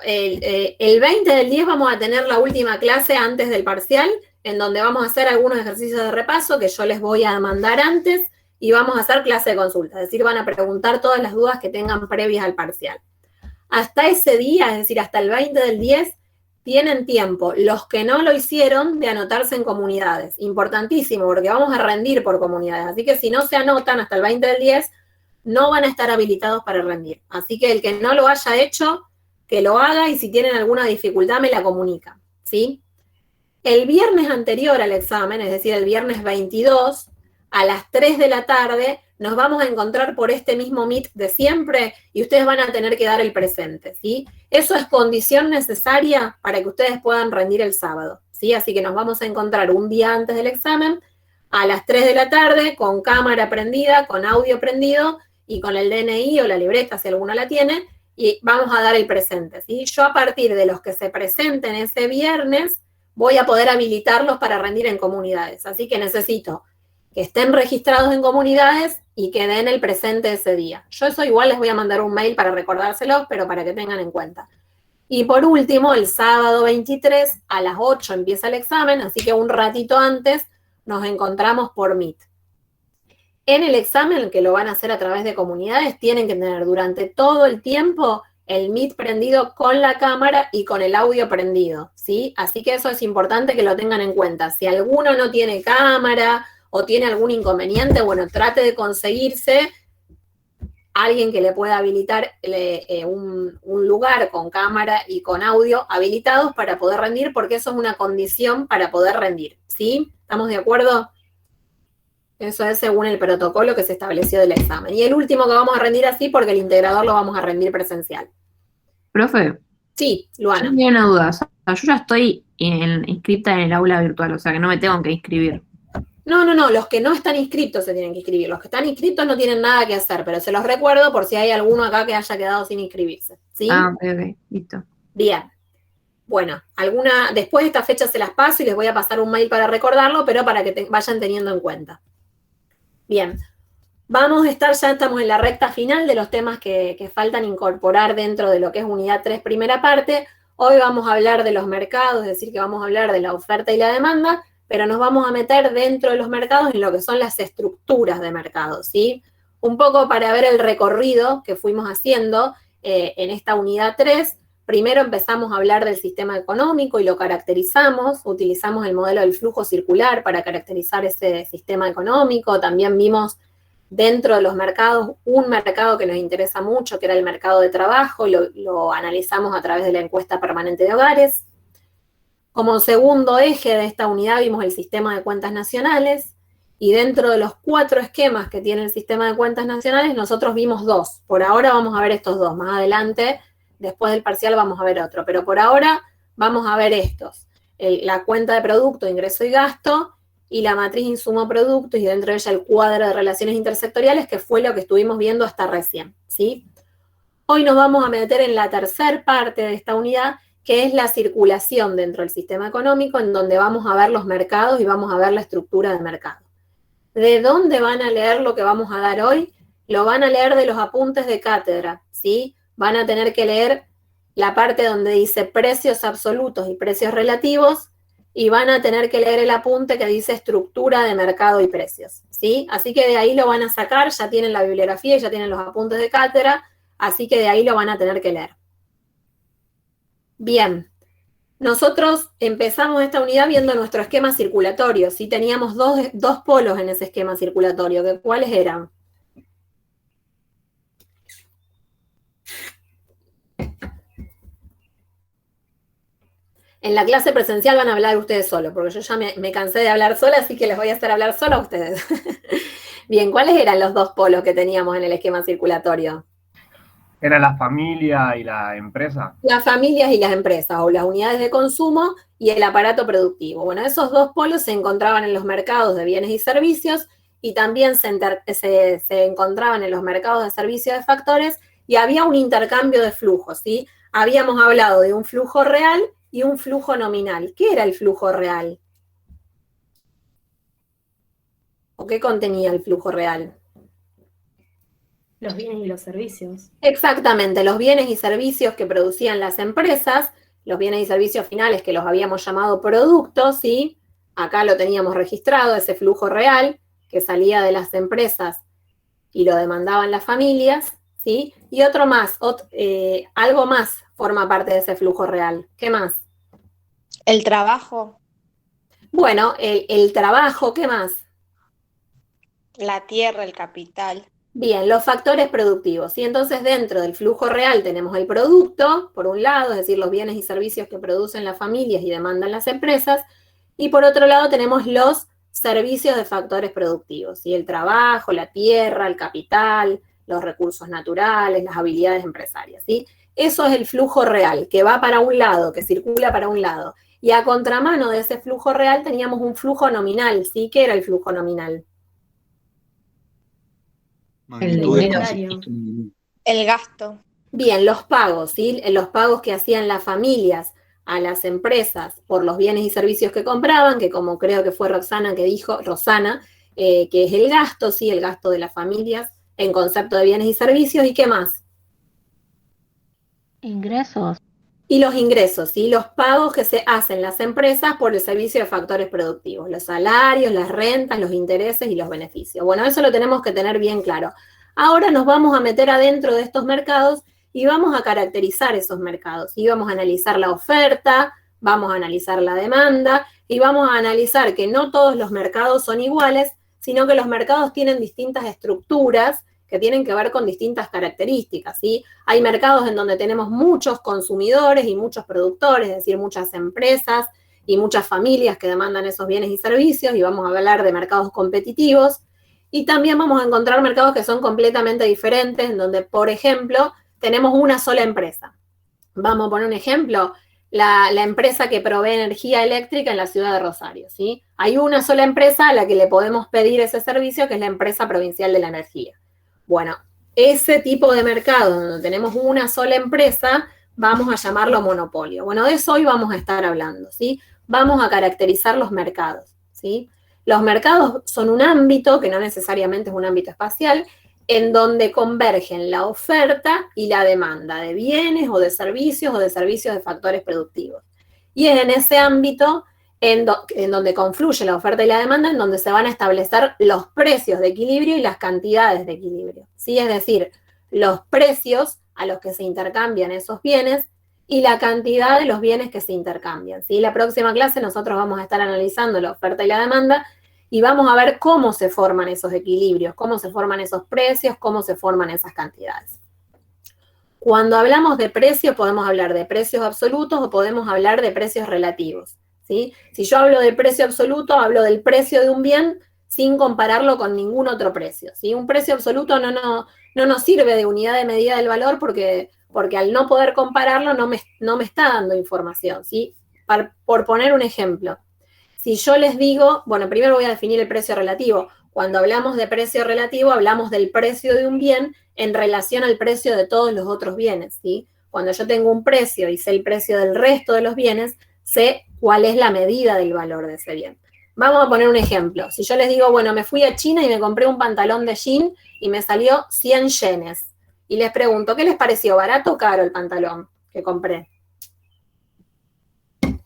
El 20 del 10 vamos a tener la última clase antes del parcial, en donde vamos a hacer algunos ejercicios de repaso que yo les voy a mandar antes, y vamos a hacer clase de consulta, es decir, van a preguntar todas las dudas que tengan previas al parcial. Hasta ese día, es decir, hasta el 20 del 10, tienen tiempo, los que no lo hicieron, de anotarse en comunidades. Importantísimo, porque vamos a rendir por comunidades. Así que si no se anotan hasta el 20 del 10, no van a estar habilitados para rendir. Así que el que no lo haya hecho, que lo haga, y si tienen alguna dificultad me la comunican, ¿sí? El viernes anterior al examen, es decir, el viernes 22, a las 3 de la tarde, nos vamos a encontrar por este mismo Meet de siempre y ustedes van a tener que dar el presente, ¿sí? Eso es condición necesaria para que ustedes puedan rendir el sábado, ¿sí? Así que nos vamos a encontrar un día antes del examen, a las 3 de la tarde, con cámara prendida, con audio prendido y con el DNI o la libreta, si alguno la tiene, y vamos a dar el presente, ¿sí? Yo a partir de los que se presenten ese viernes, voy a poder habilitarlos para rendir en comunidades. Así que necesito que estén registrados en comunidades y que den el presente ese día. Yo eso igual les voy a mandar un mail para recordárselos, pero para que tengan en cuenta. Y por último, el sábado 23 a las 8 empieza el examen, así que un ratito antes nos encontramos por Meet. En el examen, que lo van a hacer a través de comunidades, tienen que tener durante todo el tiempo el Meet prendido con la cámara y con el audio prendido, ¿sí? Así que eso es importante que lo tengan en cuenta. Si alguno no tiene cámara o tiene algún inconveniente, bueno, trate de conseguirse alguien que le pueda habilitar un lugar con cámara y con audio habilitados para poder rendir, porque eso es una condición para poder rendir, ¿sí? ¿Estamos de acuerdo? Eso es según el protocolo que se estableció del examen. Y el último que vamos a rendir así, porque el integrador lo vamos a rendir presencial. Profe, Sí, Luana. yo tenía una duda. O sea, yo ya estoy inscripta en el aula virtual, o sea que no me tengo que inscribir. No, los que no están inscritos se tienen que inscribir. Los que están inscritos no tienen nada que hacer, pero se los recuerdo por si hay alguno acá que haya quedado sin inscribirse, ¿sí? Ah, ok, listo. Bien. Bueno, después de esta fecha se las paso y les voy a pasar un mail para recordarlo, pero para que vayan teniendo en cuenta. Bien, ya estamos en la recta final de los temas que faltan incorporar dentro de lo que es unidad 3, primera parte. Hoy vamos a hablar de los mercados, es decir, que vamos a hablar de la oferta y la demanda, pero nos vamos a meter dentro de los mercados en lo que son las estructuras de mercado, ¿sí? Un poco para ver el recorrido que fuimos haciendo en esta unidad 3. Primero empezamos a hablar del sistema económico y lo caracterizamos, utilizamos el modelo del flujo circular para caracterizar ese sistema económico. También vimos dentro de los mercados un mercado que nos interesa mucho, que era el mercado de trabajo, y lo analizamos a través de la encuesta permanente de hogares. Como segundo eje de esta unidad vimos el sistema de cuentas nacionales, y dentro de los 4 esquemas que tiene el sistema de cuentas nacionales, nosotros vimos 2. Por ahora vamos a ver estos 2, más adelante, después del parcial vamos a ver otro, pero por ahora vamos a ver estos. La cuenta de producto, ingreso y gasto, y la matriz insumo-producto, y dentro de ella el cuadro de relaciones intersectoriales, que fue lo que estuvimos viendo hasta recién, ¿sí? Hoy nos vamos a meter en la tercera parte de esta unidad, que es la circulación dentro del sistema económico, en donde vamos a ver los mercados y vamos a ver la estructura de mercado. ¿De dónde van a leer lo que vamos a dar hoy? Lo van a leer de los apuntes de cátedra, ¿sí? Van a tener que leer la parte donde dice precios absolutos y precios relativos, y van a tener que leer el apunte que dice estructura de mercado y precios, ¿sí? Así que de ahí lo van a sacar, ya tienen la bibliografía y ya tienen los apuntes de cátedra, así que de ahí lo van a tener que leer. Bien, nosotros empezamos esta unidad viendo nuestro esquema circulatorio, ¿sí? Teníamos dos polos en ese esquema circulatorio, ¿cuáles eran? En la clase presencial van a hablar ustedes solos, porque yo ya me cansé de hablar sola, así que les voy a hacer hablar sola a ustedes. Bien, ¿cuáles eran los 2 polos que teníamos en el esquema circulatorio? ¿Era la familia y la empresa? Las familias y las empresas, o las unidades de consumo y el aparato productivo. Bueno, esos 2 polos se encontraban en los mercados de bienes y servicios, y también se encontraban en los mercados de servicios de factores, y había un intercambio de flujos, ¿sí? Habíamos hablado de un flujo real y un flujo nominal. ¿Qué era el flujo real? ¿O qué contenía el flujo real? Los bienes y los servicios. Exactamente, los bienes y servicios que producían las empresas, los bienes y servicios finales que los habíamos llamado productos, ¿sí? Acá lo teníamos registrado, ese flujo real que salía de las empresas y lo demandaban las familias, ¿sí? Y otro más, algo más forma parte de ese flujo real. ¿Qué más? El trabajo, Bueno, el trabajo, ¿qué más? la tierra, el capital. Bien, los factores productivos. Y entonces dentro del flujo real tenemos el producto, por un lado, es decir, los bienes y servicios que producen las familias y demandan las empresas, y por otro lado tenemos los servicios de factores productivos, ¿sí? El trabajo, la tierra, el capital, los recursos naturales, las habilidades empresarias, ¿sí? Eso es el flujo real, que va para un lado, que circula para un lado. Y a contramano de ese flujo real teníamos un flujo nominal, ¿sí? ¿Qué era el flujo nominal? Magnitud de dinero. El gasto. Bien, los pagos, ¿sí? Los pagos que hacían las familias a las empresas por los bienes y servicios que compraban, que como creo que fue Rosana, que es el gasto, ¿sí? El gasto de las familias en concepto de bienes y servicios, ¿y qué más? Ingresos. Y los ingresos, ¿sí? Los pagos que se hacen las empresas por el servicio de factores productivos, los salarios, las rentas, los intereses y los beneficios. Bueno, eso lo tenemos que tener bien claro. Ahora nos vamos a meter adentro de estos mercados y vamos a caracterizar esos mercados. Y vamos a analizar la oferta, vamos a analizar la demanda y vamos a analizar que no todos los mercados son iguales, sino que los mercados tienen distintas estructuras que tienen que ver con distintas características, ¿sí? Hay mercados en donde tenemos muchos consumidores y muchos productores, es decir, muchas empresas y muchas familias que demandan esos bienes y servicios, y vamos a hablar de mercados competitivos. Y también vamos a encontrar mercados que son completamente diferentes, en donde, por ejemplo, tenemos una sola empresa. Vamos a poner un ejemplo, la empresa que provee energía eléctrica en la ciudad de Rosario, ¿sí? Hay una sola empresa a la que le podemos pedir ese servicio, que es la empresa provincial de la energía. Bueno, ese tipo de mercado donde tenemos una sola empresa, vamos a llamarlo monopolio. Bueno, de eso hoy vamos a estar hablando, ¿sí? Vamos a caracterizar los mercados, ¿sí? Los mercados son un ámbito, que no necesariamente es un ámbito espacial, en donde convergen la oferta y la demanda de bienes o de servicios de factores productivos. Y es en ese ámbito en donde confluye la oferta y la demanda, en donde se van a establecer los precios de equilibrio y las cantidades de equilibrio, ¿sí? Es decir, los precios a los que se intercambian esos bienes y la cantidad de los bienes que se intercambian, ¿sí? La próxima clase nosotros vamos a estar analizando la oferta y la demanda y vamos a ver cómo se forman esos equilibrios, cómo se forman esos precios, cómo se forman esas cantidades. Cuando hablamos de precios, podemos hablar de precios absolutos o podemos hablar de precios relativos, ¿sí? Si yo hablo del precio absoluto, hablo del precio de un bien sin compararlo con ningún otro precio, ¿sí? Un precio absoluto no nos sirve de unidad de medida del valor porque al no poder compararlo no me está dando información, ¿sí? Por poner un ejemplo, si yo les digo, bueno, primero voy a definir el precio relativo. Cuando hablamos de precio relativo, hablamos del precio de un bien en relación al precio de todos los otros bienes, ¿sí? Cuando yo tengo un precio y sé el precio del resto de los bienes, sé cuál es la medida del valor de ese bien. Vamos a poner un ejemplo. Si yo les digo, bueno, me fui a China y me compré un pantalón de jean y me salió 100 yenes. Y les pregunto, ¿qué les pareció? ¿Barato o caro el pantalón que compré?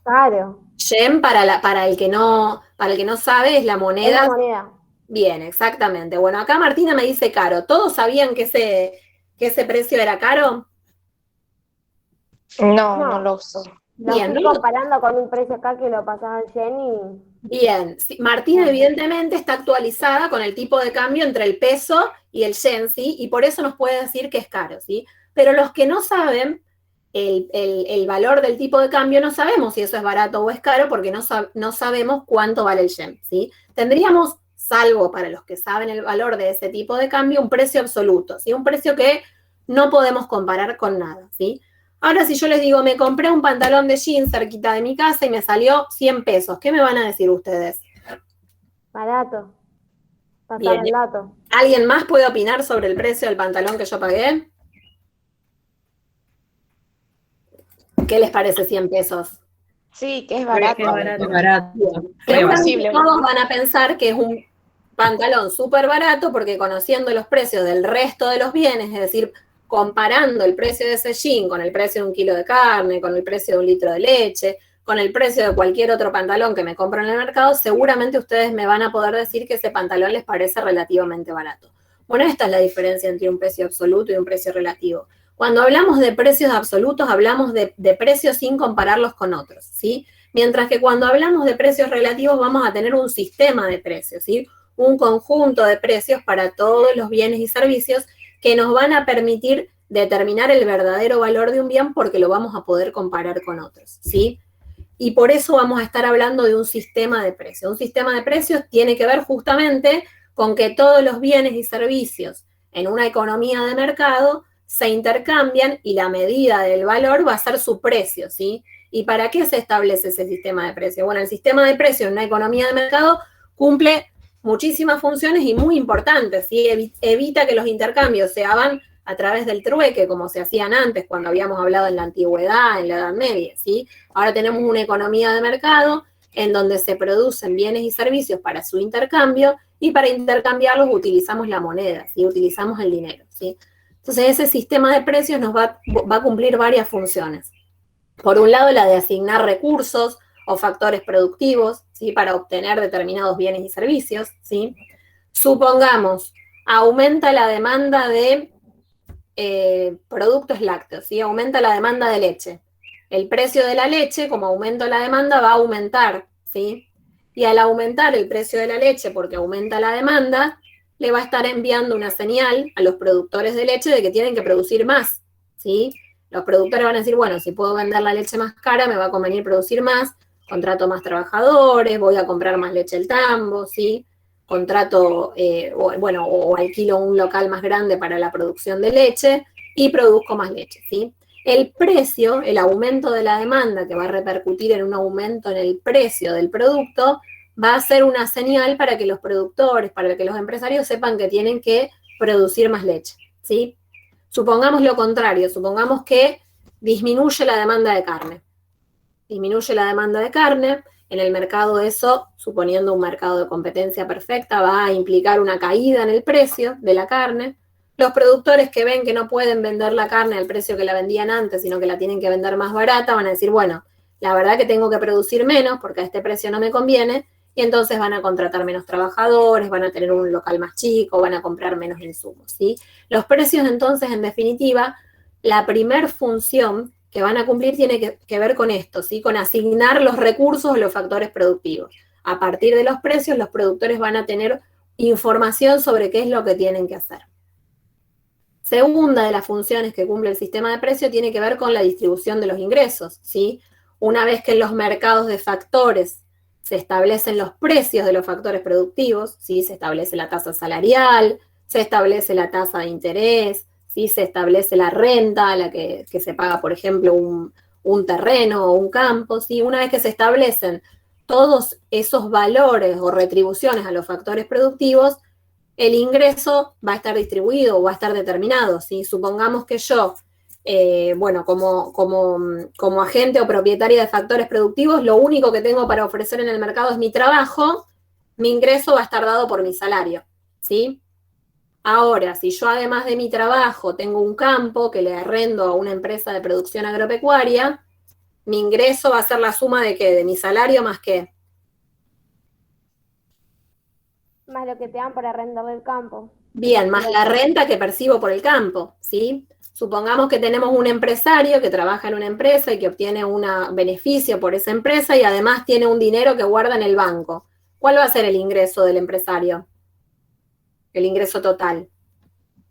Caro. Yen, para el que no sabe, es la moneda. Es la moneda. Bien, exactamente. Bueno, acá Martina me dice caro. ¿Todos sabían que ese precio era caro? No lo uso. Lo Bien, estoy ¿no? comparando con un precio acá que lo pasaba en yen y... Bien, sí, Martina evidentemente está actualizada con el tipo de cambio entre el peso y el yen, ¿sí? Y por eso nos puede decir que es caro, ¿sí? Pero los que no saben el valor del tipo de cambio, no sabemos si eso es barato o es caro porque no sabemos cuánto vale el yen, ¿sí? Tendríamos, salvo para los que saben el valor de ese tipo de cambio, un precio absoluto, ¿sí? Un precio que no podemos comparar con nada, ¿sí? Ahora, si yo les digo, me compré un pantalón de jeans cerquita de mi casa y me salió 100 pesos, ¿qué me van a decir ustedes? Barato. Pasar Bien. el dato. ¿Alguien más puede opinar sobre el precio del pantalón que yo pagué? ¿Qué les parece 100 pesos? Sí, que es barato. Es barato. Seguramente todos van a pensar que es un pantalón súper barato porque conociendo los precios del resto de los bienes, es decir, comparando el precio de ese jean con el precio de un kilo de carne, con el precio de un litro de leche, con el precio de cualquier otro pantalón que me compro en el mercado, seguramente ustedes me van a poder decir que ese pantalón les parece relativamente barato. Bueno, esta es la diferencia entre un precio absoluto y un precio relativo. Cuando hablamos de precios absolutos, hablamos de precios sin compararlos con otros, ¿sí? Mientras que cuando hablamos de precios relativos vamos a tener un sistema de precios, ¿sí? Un conjunto de precios para todos los bienes y servicios que nos van a permitir determinar el verdadero valor de un bien porque lo vamos a poder comparar con otros, ¿sí? y por eso vamos a estar hablando de un sistema de precios. Un sistema de precios tiene que ver justamente con que todos los bienes y servicios en una economía de mercado se intercambian y la medida del valor va a ser su precio, ¿sí? ¿Y para qué se establece ese sistema de precios? Bueno, el sistema de precios en una economía de mercado cumple muchísimas funciones y muy importantes, ¿sí? Evita que los intercambios se hagan a través del trueque, como se hacían antes, cuando habíamos hablado en la antigüedad, en la Edad Media, ¿sí? Ahora tenemos una economía de mercado en donde se producen bienes y servicios para su intercambio, y para intercambiarlos utilizamos la moneda, ¿sí? Utilizamos el dinero, ¿sí? Entonces ese sistema de precios nos va a cumplir varias funciones. Por un lado, la de asignar recursos o factores productivos, ¿sí? Para obtener determinados bienes y servicios, ¿sí? Supongamos, aumenta la demanda de productos lácteos, ¿sí? Aumenta la demanda de leche. El precio de la leche, como aumenta la demanda, va a aumentar, ¿sí? Y al aumentar el precio de la leche, porque aumenta la demanda, le va a estar enviando una señal a los productores de leche de que tienen que producir más, ¿sí? Los productores van a decir, bueno, si puedo vender la leche más cara, me va a convenir producir más, contrato más trabajadores, voy a comprar más leche al tambo, ¿sí? Contrato, o alquilo un local más grande para la producción de leche y produzco más leche, ¿sí? El precio, el aumento de la demanda, que va a repercutir en un aumento en el precio del producto, va a ser una señal para que los productores, para que los empresarios sepan que tienen que producir más leche, ¿sí? Supongamos lo contrario, supongamos que disminuye la demanda de carne. Disminuye la demanda de carne, en el mercado eso, suponiendo un mercado de competencia perfecta, va a implicar una caída en el precio de la carne. Los productores que ven que no pueden vender la carne al precio que la vendían antes, sino que la tienen que vender más barata, van a decir, bueno, la verdad que tengo que producir menos porque a este precio no me conviene, y entonces van a contratar menos trabajadores, van a tener un local más chico, van a comprar menos insumos, ¿sí? Los precios, entonces, en definitiva, la primer función que van a cumplir tiene que ver con esto, ¿sí? Con asignar los recursos o los factores productivos. A partir de los precios, los productores van a tener información sobre qué es lo que tienen que hacer. Segunda de las funciones que cumple el sistema de precios tiene que ver con la distribución de los ingresos, ¿sí? Una vez que en los mercados de factores se establecen los precios de los factores productivos, ¿sí? Se establece la tasa salarial, se establece la tasa de interés, ¿sí? Se establece la renta a la que se paga, por ejemplo, un terreno o un campo, ¿sí? Una vez que se establecen todos esos valores o retribuciones a los factores productivos, el ingreso va a estar distribuido o va a estar determinado, ¿sí? Supongamos que yo, como agente o propietaria de factores productivos, lo único que tengo para ofrecer en el mercado es mi trabajo, mi ingreso va a estar dado por mi salario, ¿sí? Ahora, si yo además de mi trabajo tengo un campo que le arrendo a una empresa de producción agropecuaria, mi ingreso va a ser la suma de ¿qué? De mi salario más ¿qué? Más lo que te dan por arrendar del campo. Bien, más la renta que percibo por el campo, ¿sí? Supongamos que tenemos un empresario que trabaja en una empresa y que obtiene un beneficio por esa empresa y además tiene un dinero que guarda en el banco. ¿Cuál va a ser el ingreso del empresario? El ingreso total.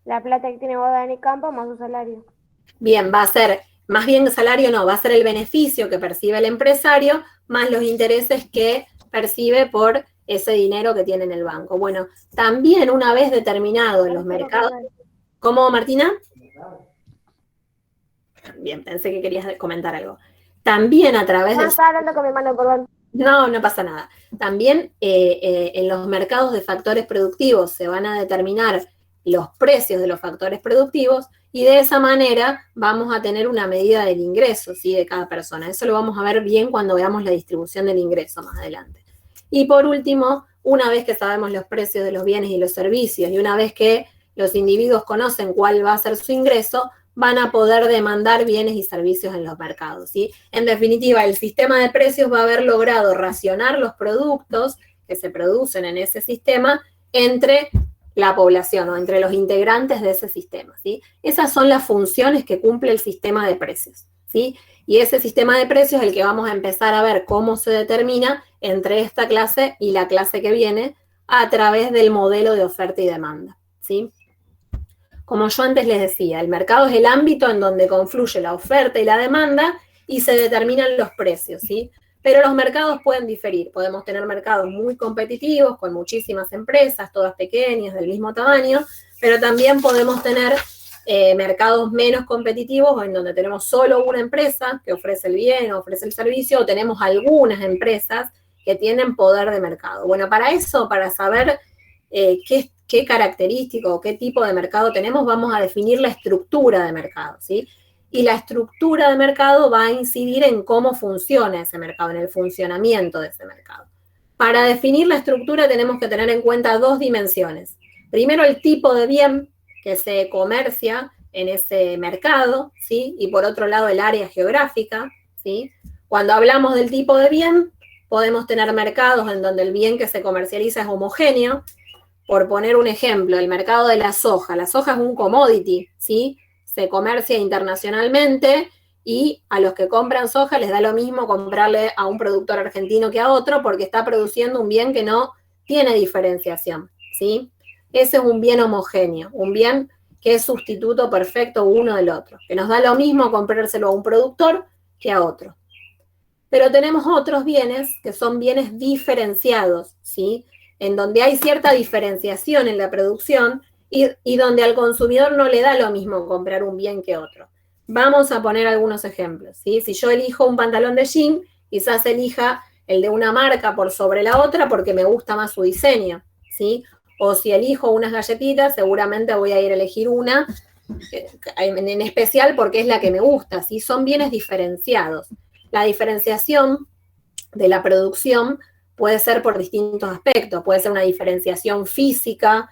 La plata que tiene guardada en el campo más su salario. Bien, va a ser, más bien salario no, va a ser el beneficio que percibe el empresario más los intereses que percibe por ese dinero que tiene en el banco. Bueno, también una vez determinado en los mercados... ¿Cómo, Martina? Bien, pensé que querías comentar algo. También a través de... Estaba hablando con mi hermano, perdón. No pasa nada. También en los mercados de factores productivos se van a determinar los precios de los factores productivos y de esa manera vamos a tener una medida del ingreso, ¿sí? De cada persona. Eso lo vamos a ver bien cuando veamos la distribución del ingreso más adelante. Y por último, una vez que sabemos los precios de los bienes y los servicios y una vez que los individuos conocen cuál va a ser su ingreso, van a poder demandar bienes y servicios en los mercados, ¿sí? En definitiva, el sistema de precios va a haber logrado racionar los productos que se producen en ese sistema entre la población o entre los integrantes de ese sistema, ¿sí? Esas son las funciones que cumple el sistema de precios, ¿sí? Y ese sistema de precios es el que vamos a empezar a ver cómo se determina entre esta clase y la clase que viene a través del modelo de oferta y demanda, ¿sí? Como yo antes les decía, el mercado es el ámbito en donde confluye la oferta y la demanda y se determinan los precios, ¿sí? Pero los mercados pueden diferir. Podemos tener mercados muy competitivos, con muchísimas empresas, todas pequeñas, del mismo tamaño, pero también podemos tener mercados menos competitivos en donde tenemos solo una empresa que ofrece el bien o ofrece el servicio, o tenemos algunas empresas que tienen poder de mercado. Bueno, para eso, para saber qué característico o qué tipo de mercado tenemos, vamos a definir la estructura de mercado, ¿sí? Y la estructura de mercado va a incidir en cómo funciona ese mercado, en el funcionamiento de ese mercado. Para definir la estructura tenemos que tener en cuenta dos dimensiones. Primero, el tipo de bien que se comercia en ese mercado, ¿sí? Y por otro lado, el área geográfica, ¿sí? Cuando hablamos del tipo de bien, podemos tener mercados en donde el bien que se comercializa es homogéneo. Por poner un ejemplo, el mercado de la soja. La soja es un commodity, ¿sí? Se comercia internacionalmente y a los que compran soja les da lo mismo comprarle a un productor argentino que a otro porque está produciendo un bien que no tiene diferenciación, ¿sí? Ese es un bien homogéneo, un bien que es sustituto perfecto uno del otro, que nos da lo mismo comprárselo a un productor que a otro. Pero tenemos otros bienes que son bienes diferenciados, ¿sí? En donde hay cierta diferenciación en la producción y donde al consumidor no le da lo mismo comprar un bien que otro. Vamos a poner algunos ejemplos, ¿sí? Si yo elijo un pantalón de jean, quizás elija el de una marca por sobre la otra porque me gusta más su diseño, ¿sí? O si elijo unas galletitas, seguramente voy a ir a elegir una en especial porque es la que me gusta, ¿sí? Son bienes diferenciados. La diferenciación de la producción puede ser por distintos aspectos, puede ser una diferenciación física.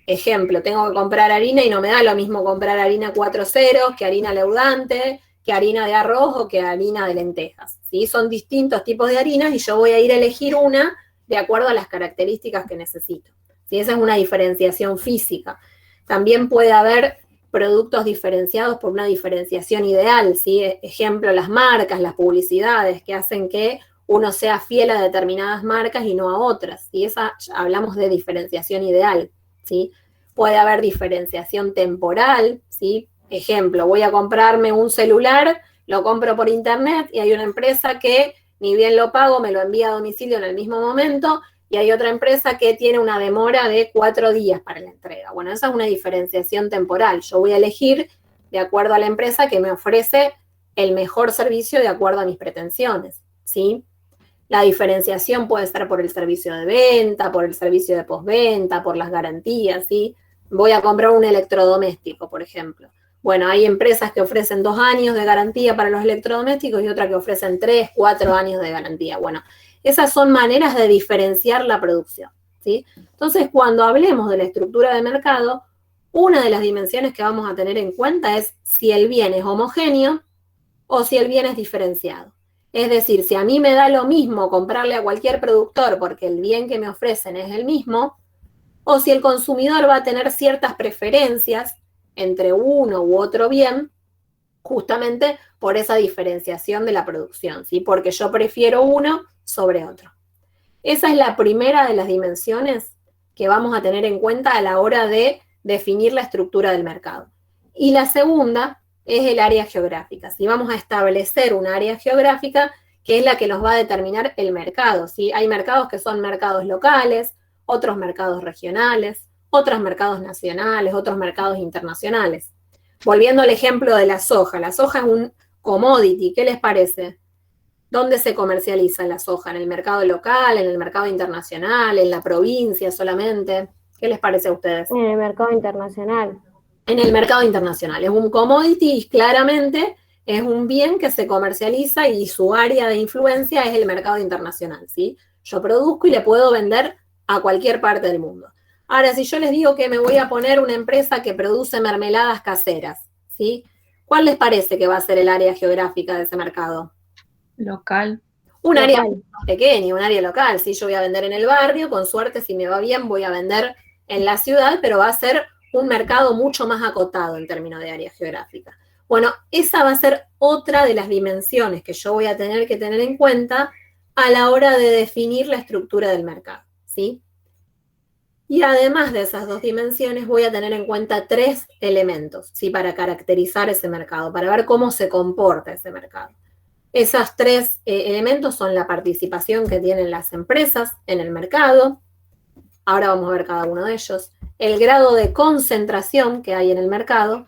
Ejemplo, tengo que comprar harina y no me da lo mismo comprar harina 4 ceros que harina leudante, que harina de arroz o que harina de lentejas, ¿sí? Son distintos tipos de harinas y yo voy a ir a elegir una de acuerdo a las características que necesito, ¿sí? Esa es una diferenciación física. También puede haber productos diferenciados por una diferenciación ideal, ¿sí? Ejemplo, las marcas, las publicidades que hacen que uno sea fiel a determinadas marcas y no a otras, y esa hablamos de diferenciación ideal, ¿sí? Puede haber diferenciación temporal, ¿sí? Ejemplo, voy a comprarme un celular, lo compro por internet y hay una empresa que ni bien lo pago, me lo envía a domicilio en el mismo momento, y hay otra empresa que tiene una demora de 4 días para la entrega. Bueno, esa es una diferenciación temporal. Yo voy a elegir de acuerdo a la empresa que me ofrece el mejor servicio de acuerdo a mis pretensiones, ¿sí? La diferenciación puede ser por el servicio de venta, por el servicio de postventa, por las garantías, ¿sí? Voy a comprar un electrodoméstico, por ejemplo. Bueno, hay empresas que ofrecen 2 años de garantía para los electrodomésticos y otras que ofrecen 3, 4 años de garantía. Bueno, esas son maneras de diferenciar la producción, ¿sí? Entonces, cuando hablemos de la estructura de mercado, una de las dimensiones que vamos a tener en cuenta es si el bien es homogéneo o si el bien es diferenciado. Es decir, si a mí me da lo mismo comprarle a cualquier productor porque el bien que me ofrecen es el mismo, o si el consumidor va a tener ciertas preferencias entre uno u otro bien, justamente por esa diferenciación de la producción, ¿sí? Porque yo prefiero uno sobre otro. Esa es la primera de las dimensiones que vamos a tener en cuenta a la hora de definir la estructura del mercado. Y la segunda es el área geográfica, ¿sí? Vamos a establecer un área geográfica que es la que nos va a determinar el mercado, ¿sí? Hay mercados que son mercados locales, otros mercados regionales, otros mercados nacionales, otros mercados internacionales. Volviendo al ejemplo de la soja es un commodity, ¿qué les parece? ¿Dónde se comercializa la soja? ¿En el mercado local, en el mercado internacional, en la provincia solamente? ¿Qué les parece a ustedes? En el mercado internacional. En el mercado internacional. Es un commodity y claramente es un bien que se comercializa y su área de influencia es el mercado internacional, ¿sí? Yo produzco y le puedo vender a cualquier parte del mundo. Ahora, si yo les digo que me voy a poner una empresa que produce mermeladas caseras, ¿sí? ¿Cuál les parece que va a ser el área geográfica de ese mercado? Local. Un área pequeña, un área local, ¿sí? Yo voy a vender en el barrio, con suerte, si me va bien, voy a vender en la ciudad, pero va a ser un mercado mucho más acotado en términos de área geográfica. Bueno, esa va a ser otra de las dimensiones que yo voy a tener que tener en cuenta a la hora de definir la estructura del mercado, ¿sí? Y además de esas 2 dimensiones, voy a tener en cuenta 3 elementos, ¿sí? Para caracterizar ese mercado, para ver cómo se comporta ese mercado. Esos tres elementos son la participación que tienen las empresas en el mercado, ahora vamos a ver cada uno de ellos, el grado de concentración que hay en el mercado,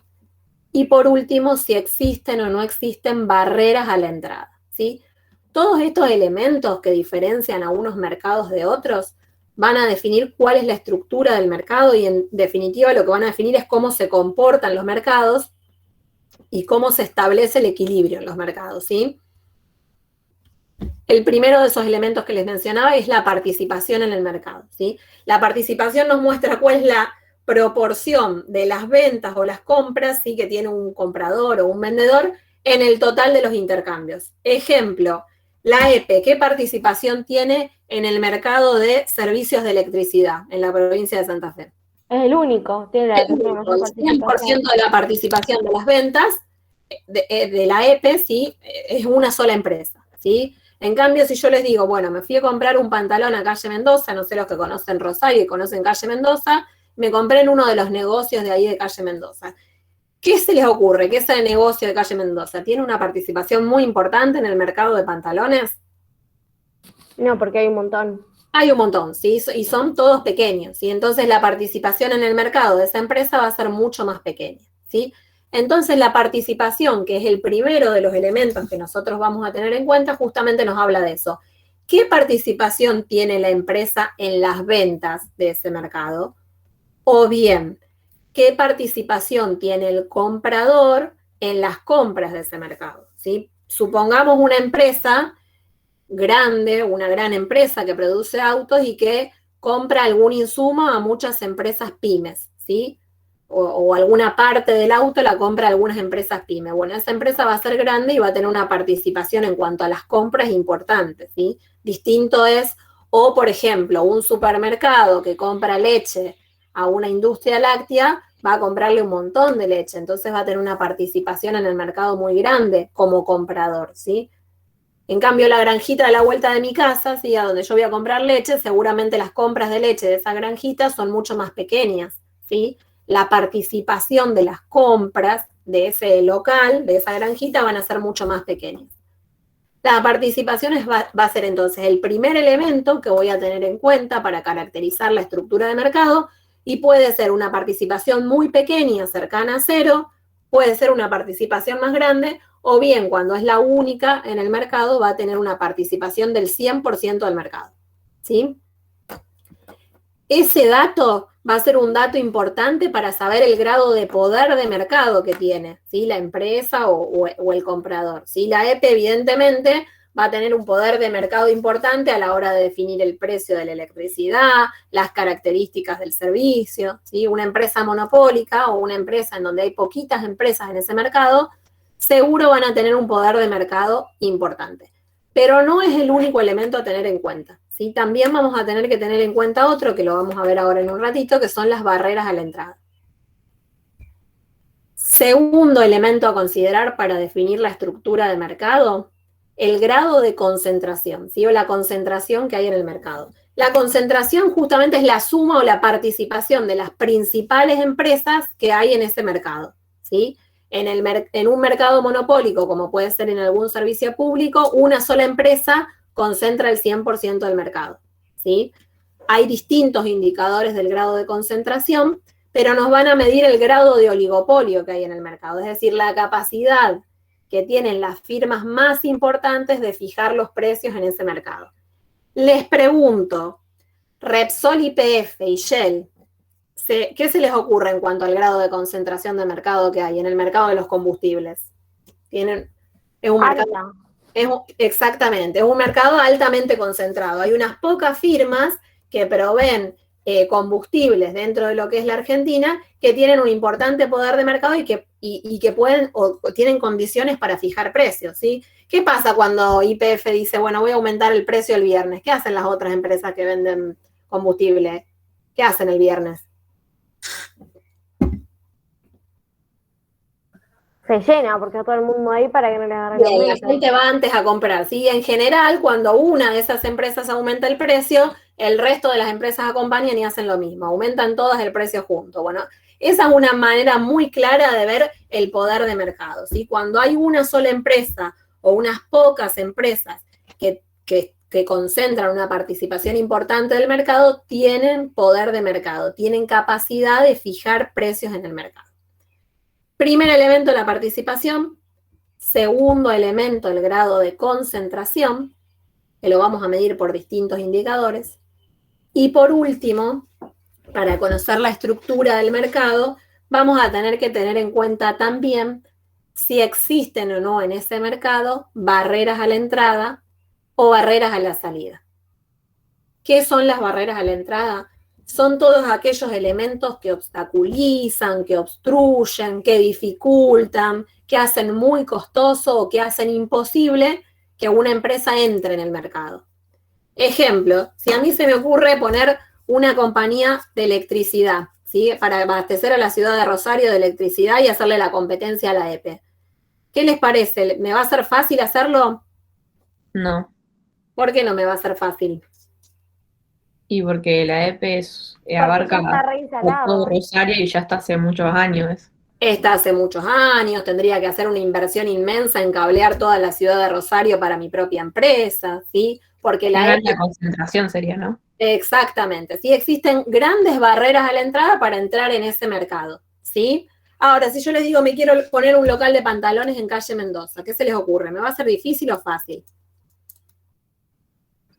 y por último, si existen o no existen barreras a la entrada, ¿sí? Todos estos elementos que diferencian a unos mercados de otros van a definir cuál es la estructura del mercado y en definitiva lo que van a definir es cómo se comportan los mercados y cómo se establece el equilibrio en los mercados, ¿sí? El primero de esos elementos que les mencionaba es la participación en el mercado, ¿sí? La participación nos muestra cuál es la proporción de las ventas o las compras, ¿sí? Que tiene un comprador o un vendedor en el total de los intercambios. Ejemplo, la EPE, ¿qué participación tiene en el mercado de servicios de electricidad en la provincia de Santa Fe? Es el único, tiene la El 100% participación. de la participación de las ventas de la EPE, ¿sí? Es una sola empresa, ¿sí? En cambio, si yo les digo, bueno, me fui a comprar un pantalón a Calle Mendoza, no sé los que conocen Rosario y conocen Calle Mendoza, me compré en uno de los negocios de ahí de Calle Mendoza. ¿Qué se les ocurre? ¿Que ese negocio de Calle Mendoza tiene una participación muy importante en el mercado de pantalones? No, porque hay un montón. Hay un montón, ¿sí? Y son todos pequeños, ¿sí? Entonces la participación en el mercado de esa empresa va a ser mucho más pequeña, ¿sí? Entonces la participación, que es el primero de los elementos que nosotros vamos a tener en cuenta, justamente nos habla de eso. ¿Qué participación tiene la empresa en las ventas de ese mercado? O bien, ¿qué participación tiene el comprador en las compras de ese mercado? ¿Sí? Supongamos una empresa grande, una gran empresa que produce autos y que compra algún insumo a muchas empresas pymes, ¿sí? O alguna parte del auto la compra a algunas empresas pymes. Bueno, esa empresa va a ser grande y va a tener una participación en cuanto a las compras importante, ¿sí? Distinto es, o por ejemplo, un supermercado que compra leche a una industria láctea, va a comprarle un montón de leche, entonces va a tener una participación en el mercado muy grande como comprador, ¿sí? En cambio, la granjita de la vuelta de mi casa, ¿sí? A donde yo voy a comprar leche, seguramente las compras de leche de esa granjita son mucho más pequeñas, ¿sí? La participación de las compras de ese local, de esa granjita, van a ser mucho más pequeñas. La participación va a ser entonces el primer elemento que voy a tener en cuenta para caracterizar la estructura de mercado y puede ser una participación muy pequeña, cercana a cero, puede ser una participación más grande o bien cuando es la única en el mercado va a tener una participación del 100% del mercado, ¿sí? Ese dato va a ser un dato importante para saber el grado de poder de mercado que tiene, ¿sí? La empresa o el comprador, ¿sí? La EPE evidentemente va a tener un poder de mercado importante a la hora de definir el precio de la electricidad, las características del servicio, ¿sí? Una empresa monopólica o una empresa en donde hay poquitas empresas en ese mercado, seguro van a tener un poder de mercado importante. Pero no es el único elemento a tener en cuenta, ¿sí? También vamos a tener que tener en cuenta otro, que lo vamos a ver ahora en un ratito, que son las barreras a la entrada. Segundo elemento a considerar para definir la estructura de mercado, el grado de concentración, ¿sí? O la concentración que hay en el mercado. La concentración justamente es la suma o la participación de las principales empresas que hay en ese mercado, ¿sí? En un mercado monopólico, como puede ser en algún servicio público, una sola empresa concentra el 100% del mercado, ¿sí? Hay distintos indicadores del grado de concentración, pero nos van a medir el grado de oligopolio que hay en el mercado, es decir, la capacidad que tienen las firmas más importantes de fijar los precios en ese mercado. Les pregunto, Repsol, YPF y Shell, ¿qué se les ocurre en cuanto al grado de concentración de mercado que hay en el mercado de los combustibles? Exactamente, es un mercado altamente concentrado. Hay unas pocas firmas que proveen combustibles dentro de lo que es la Argentina que tienen un importante poder de mercado y que pueden o tienen condiciones para fijar precios, ¿sí? ¿Qué pasa cuando YPF dice, bueno, voy a aumentar el precio el viernes? ¿Qué hacen las otras empresas que venden combustible? ¿Qué hacen el viernes? Se llena porque está todo el mundo ahí para que no le agarre la Bien, la gente va antes a comprar, ¿sí? En general, cuando una de esas empresas aumenta el precio, el resto de las empresas acompañan y hacen lo mismo, aumentan todas el precio junto. Bueno, esa es una manera muy clara de ver el poder de mercado, ¿sí? Cuando hay una sola empresa o unas pocas empresas que concentran una participación importante del mercado tienen poder de mercado, tienen capacidad de fijar precios en el mercado. Primer elemento, la participación. Segundo elemento, el grado de concentración, que lo vamos a medir por distintos indicadores. Y por último, para conocer la estructura del mercado, vamos a tener que tener en cuenta también si existen o no en ese mercado barreras a la entrada o barreras a la salida. ¿Qué son las barreras a la entrada? Son todos aquellos elementos que obstaculizan, que obstruyen, que dificultan, que hacen muy costoso o que hacen imposible que una empresa entre en el mercado. Ejemplo, si a mí se me ocurre poner una compañía de electricidad, ¿sí? Para abastecer a la ciudad de Rosario de electricidad y hacerle la competencia a la EPE. ¿Qué les parece? ¿Me va a ser fácil hacerlo? No. ¿Por qué no me va a ser fácil? Y porque la EPE abarca todo Rosario y ya está hace muchos años. Está hace muchos años, tendría que hacer una inversión inmensa en cablear toda la ciudad de Rosario para mi propia empresa, ¿sí? Porque la concentración sería, ¿no? Exactamente, sí, existen grandes barreras a la entrada para entrar en ese mercado, ¿sí? Ahora, si yo les digo, me quiero poner un local de pantalones en calle Mendoza, ¿qué se les ocurre? ¿Me va a ser difícil o fácil?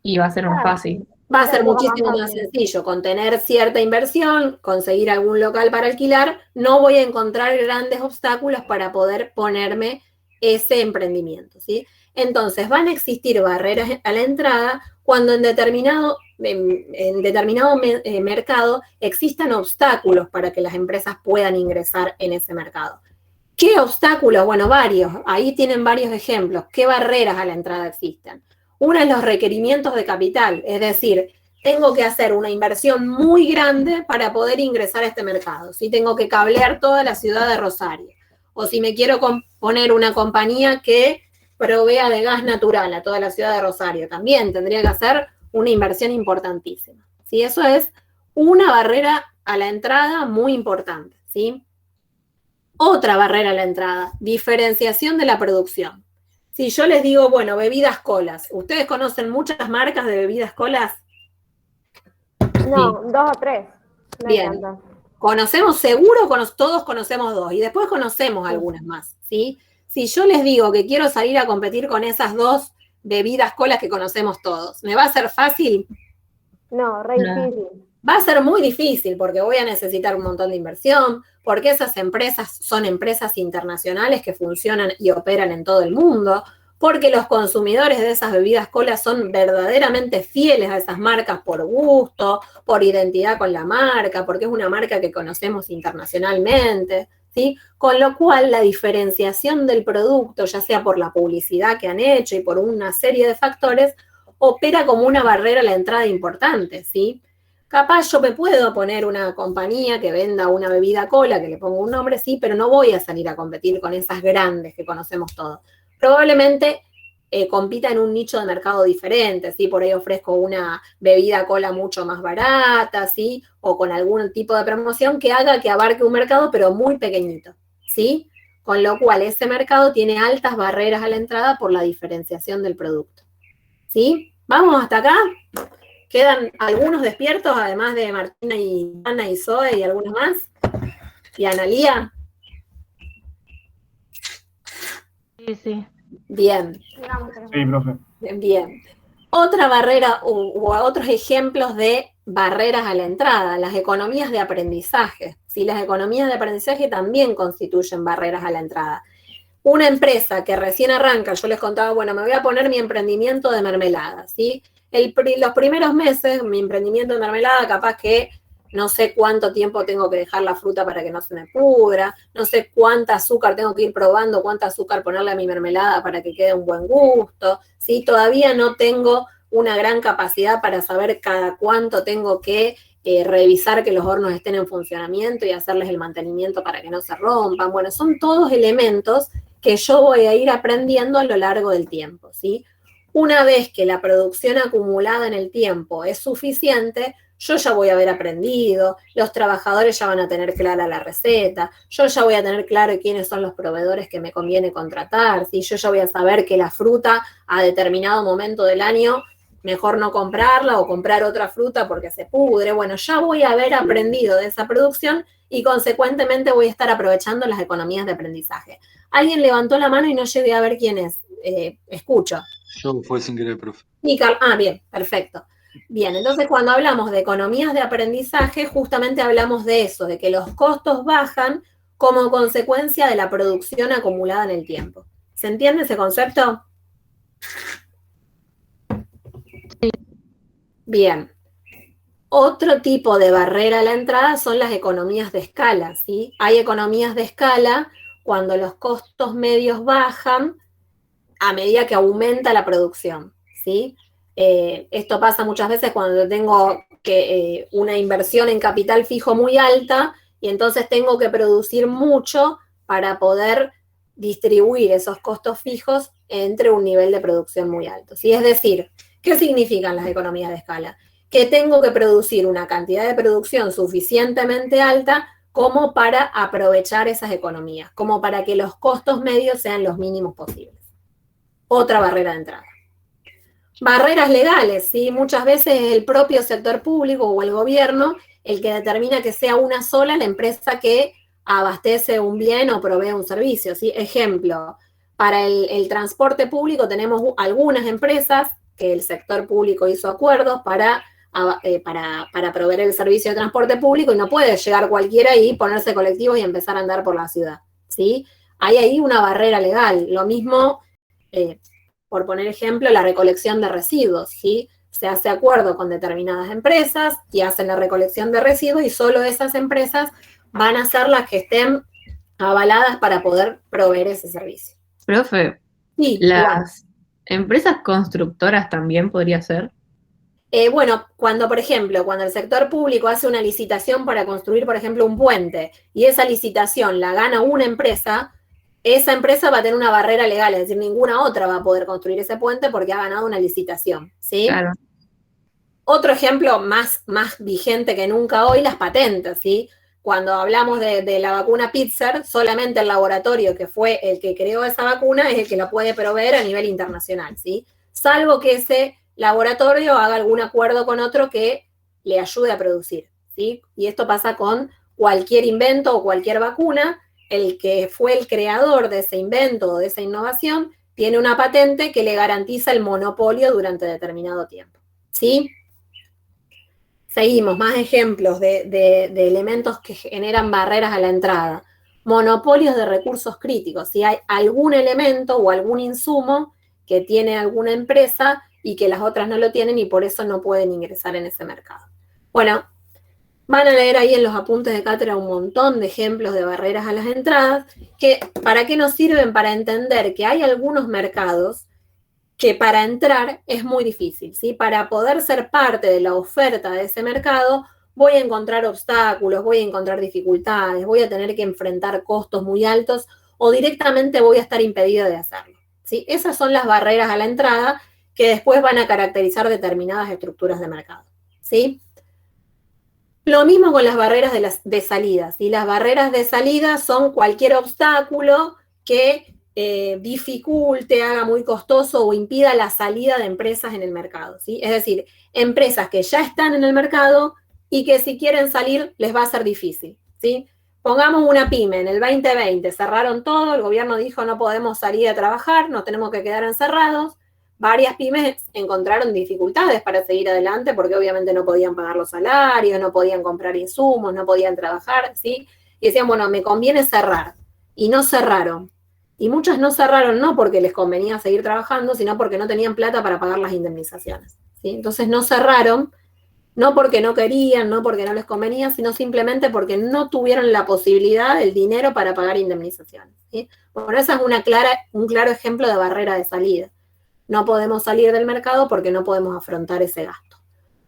Y va a ser más fácil. Va a ser muchísimo más sencillo, con tener cierta inversión, conseguir algún local para alquilar, no voy a encontrar grandes obstáculos para poder ponerme ese emprendimiento, ¿sí? Entonces, van a existir barreras a la entrada cuando en determinado mercado existan obstáculos para que las empresas puedan ingresar en ese mercado. ¿Qué obstáculos? Bueno, varios. Ahí tienen varios ejemplos. ¿Qué barreras a la entrada existen? Una es los requerimientos de capital, es decir, tengo que hacer una inversión muy grande para poder ingresar a este mercado. Si tengo que cablear toda la ciudad de Rosario, o si me quiero poner una compañía que provea de gas natural a toda la ciudad de Rosario, también tendría que hacer una inversión importantísima. ¿Sí? Eso es una barrera a la entrada muy importante, ¿sí? Otra barrera a la entrada, diferenciación de la producción. Si yo les digo, bueno, bebidas colas, ¿ustedes conocen muchas marcas de bebidas colas? No, sí. 2 o 3. No. Bien. ¿Conocemos seguro? Todos conocemos 2 y después conocemos algunas más, ¿sí? Si yo les digo que quiero salir a competir con esas 2 bebidas colas que conocemos todos, ¿me va a ser fácil? No, re difícil. Va a ser muy difícil porque voy a necesitar un montón de inversión, porque esas empresas son empresas internacionales que funcionan y operan en todo el mundo, porque los consumidores de esas bebidas colas son verdaderamente fieles a esas marcas por gusto, por identidad con la marca, porque es una marca que conocemos internacionalmente, ¿sí? Con lo cual la diferenciación del producto, ya sea por la publicidad que han hecho y por una serie de factores, opera como una barrera a la entrada importante, ¿sí? Capaz yo me puedo poner una compañía que venda una bebida cola, que le pongo un nombre, sí, pero no voy a salir a competir con esas grandes que conocemos todos. Probablemente compita en un nicho de mercado diferente, ¿sí? Por ahí ofrezco una bebida cola mucho más barata, ¿sí? O con algún tipo de promoción que haga que abarque un mercado, pero muy pequeñito, ¿sí? Con lo cual ese mercado tiene altas barreras a la entrada por la diferenciación del producto, ¿sí? ¿Vamos hasta acá? ¿Quedan algunos despiertos, además de Martina y Ana y Zoe y algunos más? ¿Y Analía? Sí. Bien. Sí, profe. Bien. Otra barrera u otros ejemplos de barreras a la entrada, las economías de aprendizaje. ¿Sí? Las economías de aprendizaje también constituyen barreras a la entrada. Una empresa que recién arranca, yo les contaba, bueno, me voy a poner mi emprendimiento de mermelada, ¿sí? Los primeros meses, mi emprendimiento de mermelada, capaz que no sé cuánto tiempo tengo que dejar la fruta para que no se me pudra, no sé cuánta azúcar tengo que ir probando, cuánta azúcar ponerle a mi mermelada para que quede un buen gusto, ¿sí? Todavía no tengo una gran capacidad para saber cada cuánto tengo que revisar que los hornos estén en funcionamiento y hacerles el mantenimiento para que no se rompan. Bueno, son todos elementos que yo voy a ir aprendiendo a lo largo del tiempo, ¿sí? Una vez que la producción acumulada en el tiempo es suficiente, yo ya voy a haber aprendido, los trabajadores ya van a tener clara la receta, yo ya voy a tener claro quiénes son los proveedores que me conviene contratar, ¿sí? Yo ya voy a saber que la fruta a determinado momento del año mejor no comprarla o comprar otra fruta porque se pudre. Bueno, ya voy a haber aprendido de esa producción y consecuentemente voy a estar aprovechando las economías de aprendizaje. Alguien levantó la mano y no llegué a ver quién es. Escucho. Yo fue sin querer, profe. Bien, perfecto. Bien, entonces cuando hablamos de economías de aprendizaje, justamente hablamos de eso, de que los costos bajan como consecuencia de la producción acumulada en el tiempo. ¿Se entiende ese concepto? Bien. Otro tipo de barrera a la entrada son las economías de escala, ¿sí? Hay economías de escala cuando los costos medios bajan a medida que aumenta la producción, ¿sí? Esto pasa muchas veces cuando tengo una inversión en capital fijo muy alta y entonces tengo que producir mucho para poder distribuir esos costos fijos entre un nivel de producción muy alto, ¿sí? Es decir, ¿qué significan las economías de escala? Que tengo que producir una cantidad de producción suficientemente alta como para aprovechar esas economías, como para que los costos medios sean los mínimos posibles. Otra barrera de entrada. Barreras legales, ¿sí? Muchas veces es el propio sector público o el gobierno el que determina que sea una sola la empresa que abastece un bien o provee un servicio, ¿sí? Ejemplo, para el transporte público tenemos algunas empresas que el sector público hizo acuerdos para proveer el servicio de transporte público y no puede llegar cualquiera y ponerse colectivos y empezar a andar por la ciudad, ¿sí? Hay ahí una barrera legal. Lo mismo, por poner ejemplo, la recolección de residuos, ¿sí? Se hace acuerdo con determinadas empresas y hacen la recolección de residuos y solo esas empresas van a ser las que estén avaladas para poder proveer ese servicio. Profe, Sí, las empresas constructoras también podría ser. Bueno, por ejemplo, cuando el sector público hace una licitación para construir, por ejemplo, un puente, y esa licitación la gana una empresa, esa empresa va a tener una barrera legal, es decir, ninguna otra va a poder construir ese puente porque ha ganado una licitación, ¿sí? Claro. Otro ejemplo más vigente que nunca hoy, las patentes, ¿sí? Cuando hablamos de la vacuna Pfizer, solamente el laboratorio que fue el que creó esa vacuna es el que la puede proveer a nivel internacional, ¿sí? Salvo que ese laboratorio haga algún acuerdo con otro que le ayude a producir, ¿sí? Y esto pasa con cualquier invento o cualquier vacuna. El que fue el creador de ese invento o de esa innovación tiene una patente que le garantiza el monopolio durante determinado tiempo, ¿sí? Seguimos, más ejemplos de elementos que generan barreras a la entrada. Monopolios de recursos críticos. Si hay algún elemento o algún insumo que tiene alguna empresa y que las otras no lo tienen y por eso no pueden ingresar en ese mercado. Bueno, van a leer ahí en los apuntes de cátedra un montón de ejemplos de barreras a las entradas, que ¿para qué nos sirven? Para entender que hay algunos mercados que para entrar es muy difícil, ¿sí? Para poder ser parte de la oferta de ese mercado, voy a encontrar obstáculos, voy a encontrar dificultades, voy a tener que enfrentar costos muy altos o directamente voy a estar impedido de hacerlo, ¿sí? Esas son las barreras a la entrada que después van a caracterizar determinadas estructuras de mercado, ¿sí? Lo mismo con las barreras de salida, ¿sí? Las barreras de salida son cualquier obstáculo que dificulte, haga muy costoso o impida la salida de empresas en el mercado, ¿sí? Es decir, empresas que ya están en el mercado y que si quieren salir les va a ser difícil, ¿sí? Pongamos una pyme, en el 2020 cerraron todo, el gobierno dijo no podemos salir a trabajar, nos tenemos que quedar encerrados. Varias pymes encontraron dificultades para seguir adelante porque obviamente no podían pagar los salarios, no podían comprar insumos, no podían trabajar, ¿sí? Y decían, bueno, me conviene cerrar. Y no cerraron. Y muchas no cerraron no porque les convenía seguir trabajando, sino porque no tenían plata para pagar las indemnizaciones, ¿sí? Entonces no cerraron, no porque no querían, no porque no les convenía, sino simplemente porque no tuvieron la posibilidad, el dinero para pagar indemnizaciones, ¿sí? Bueno, esa es un claro ejemplo de barrera de salida. No podemos salir del mercado porque no podemos afrontar ese gasto.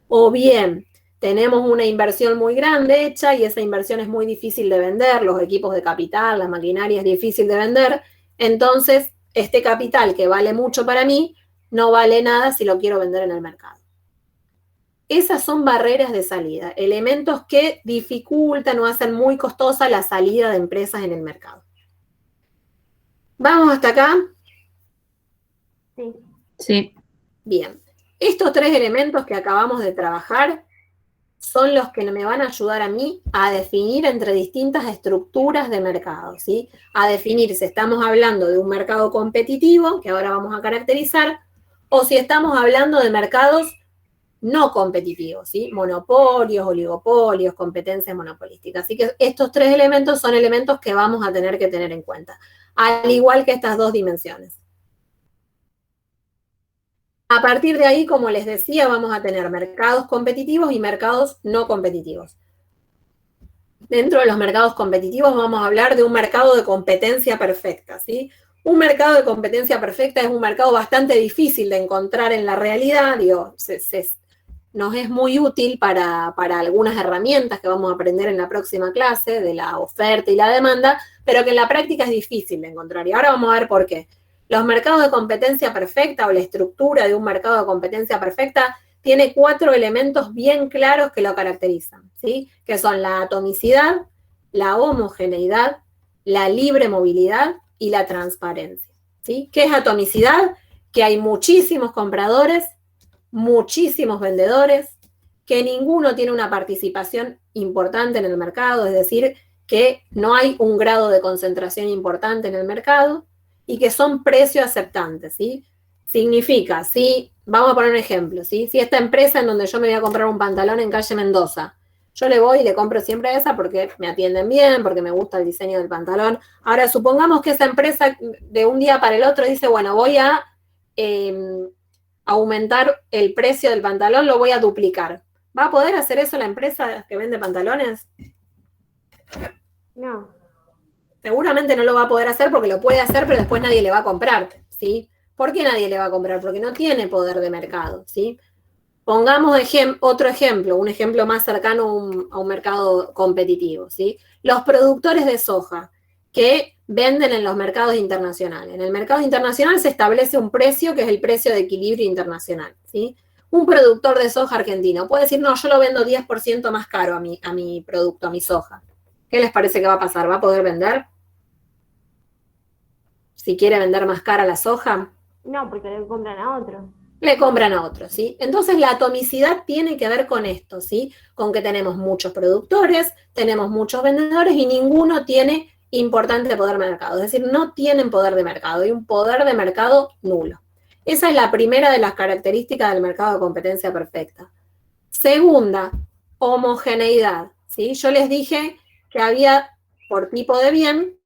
O bien, tenemos una inversión muy grande hecha y esa inversión es muy difícil de vender, los equipos de capital, la maquinaria es difícil de vender, entonces este capital que vale mucho para mí no vale nada si lo quiero vender en el mercado. Esas son barreras de salida, elementos que dificultan o hacen muy costosa la salida de empresas en el mercado. ¿Vamos hasta acá? Sí. Sí. Bien. Estos tres elementos que acabamos de trabajar son los que me van a ayudar a mí a definir entre distintas estructuras de mercado, ¿sí? A definir si estamos hablando de un mercado competitivo, que ahora vamos a caracterizar, o si estamos hablando de mercados no competitivos, ¿sí? Monopolios, oligopolios, competencias monopolísticas. Así que estos tres elementos son elementos que vamos a tener que tener en cuenta, al igual que estas dos dimensiones. A partir de ahí, como les decía, vamos a tener mercados competitivos y mercados no competitivos. Dentro de los mercados competitivos vamos a hablar de un mercado de competencia perfecta, ¿sí? Un mercado de competencia perfecta es un mercado bastante difícil de encontrar en la realidad, digo, nos es muy útil para algunas herramientas que vamos a aprender en la próxima clase, de la oferta y la demanda, pero que en la práctica es difícil de encontrar. Y ahora vamos a ver por qué. Los mercados de competencia perfecta o la estructura de un mercado de competencia perfecta tiene 4 elementos bien claros que lo caracterizan, ¿sí? Que son la atomicidad, la homogeneidad, la libre movilidad y la transparencia, ¿sí? ¿Qué es atomicidad? Que hay muchísimos compradores, muchísimos vendedores, que ninguno tiene una participación importante en el mercado, es decir, que no hay un grado de concentración importante en el mercado, y que son precios aceptantes, ¿sí? Significa, si, vamos a poner un ejemplo, ¿sí? Si esta empresa en donde yo me voy a comprar un pantalón en calle Mendoza, yo le voy y le compro siempre a esa porque me atienden bien, porque me gusta el diseño del pantalón. Ahora, supongamos que esa empresa de un día para el otro dice, bueno, voy a aumentar el precio del pantalón, lo voy a duplicar. ¿Va a poder hacer eso la empresa que vende pantalones? No. Seguramente no lo va a poder hacer porque lo puede hacer, pero después nadie le va a comprar, ¿sí? ¿Por qué nadie le va a comprar? Porque no tiene poder de mercado, ¿sí? Pongamos otro ejemplo, un ejemplo más cercano a un mercado competitivo, ¿sí? Los productores de soja que venden en los mercados internacionales. En el mercado internacional se establece un precio que es el precio de equilibrio internacional, ¿sí? Un productor de soja argentino puede decir, no, yo lo vendo 10% más caro a mi producto, a mi soja. ¿Qué les parece que va a pasar? ¿Va a poder vender? Si quiere vender más cara la soja. No, porque le compran a otro. Le compran a otro, ¿sí? Entonces la atomicidad tiene que ver con esto, ¿sí? Con que tenemos muchos productores, tenemos muchos vendedores y ninguno tiene importante poder de mercado. Es decir, no tienen poder de mercado, hay un poder de mercado nulo. Esa es la primera de las características del mercado de competencia perfecta. Segunda, homogeneidad, ¿sí? Yo les dije que había por tipo de bien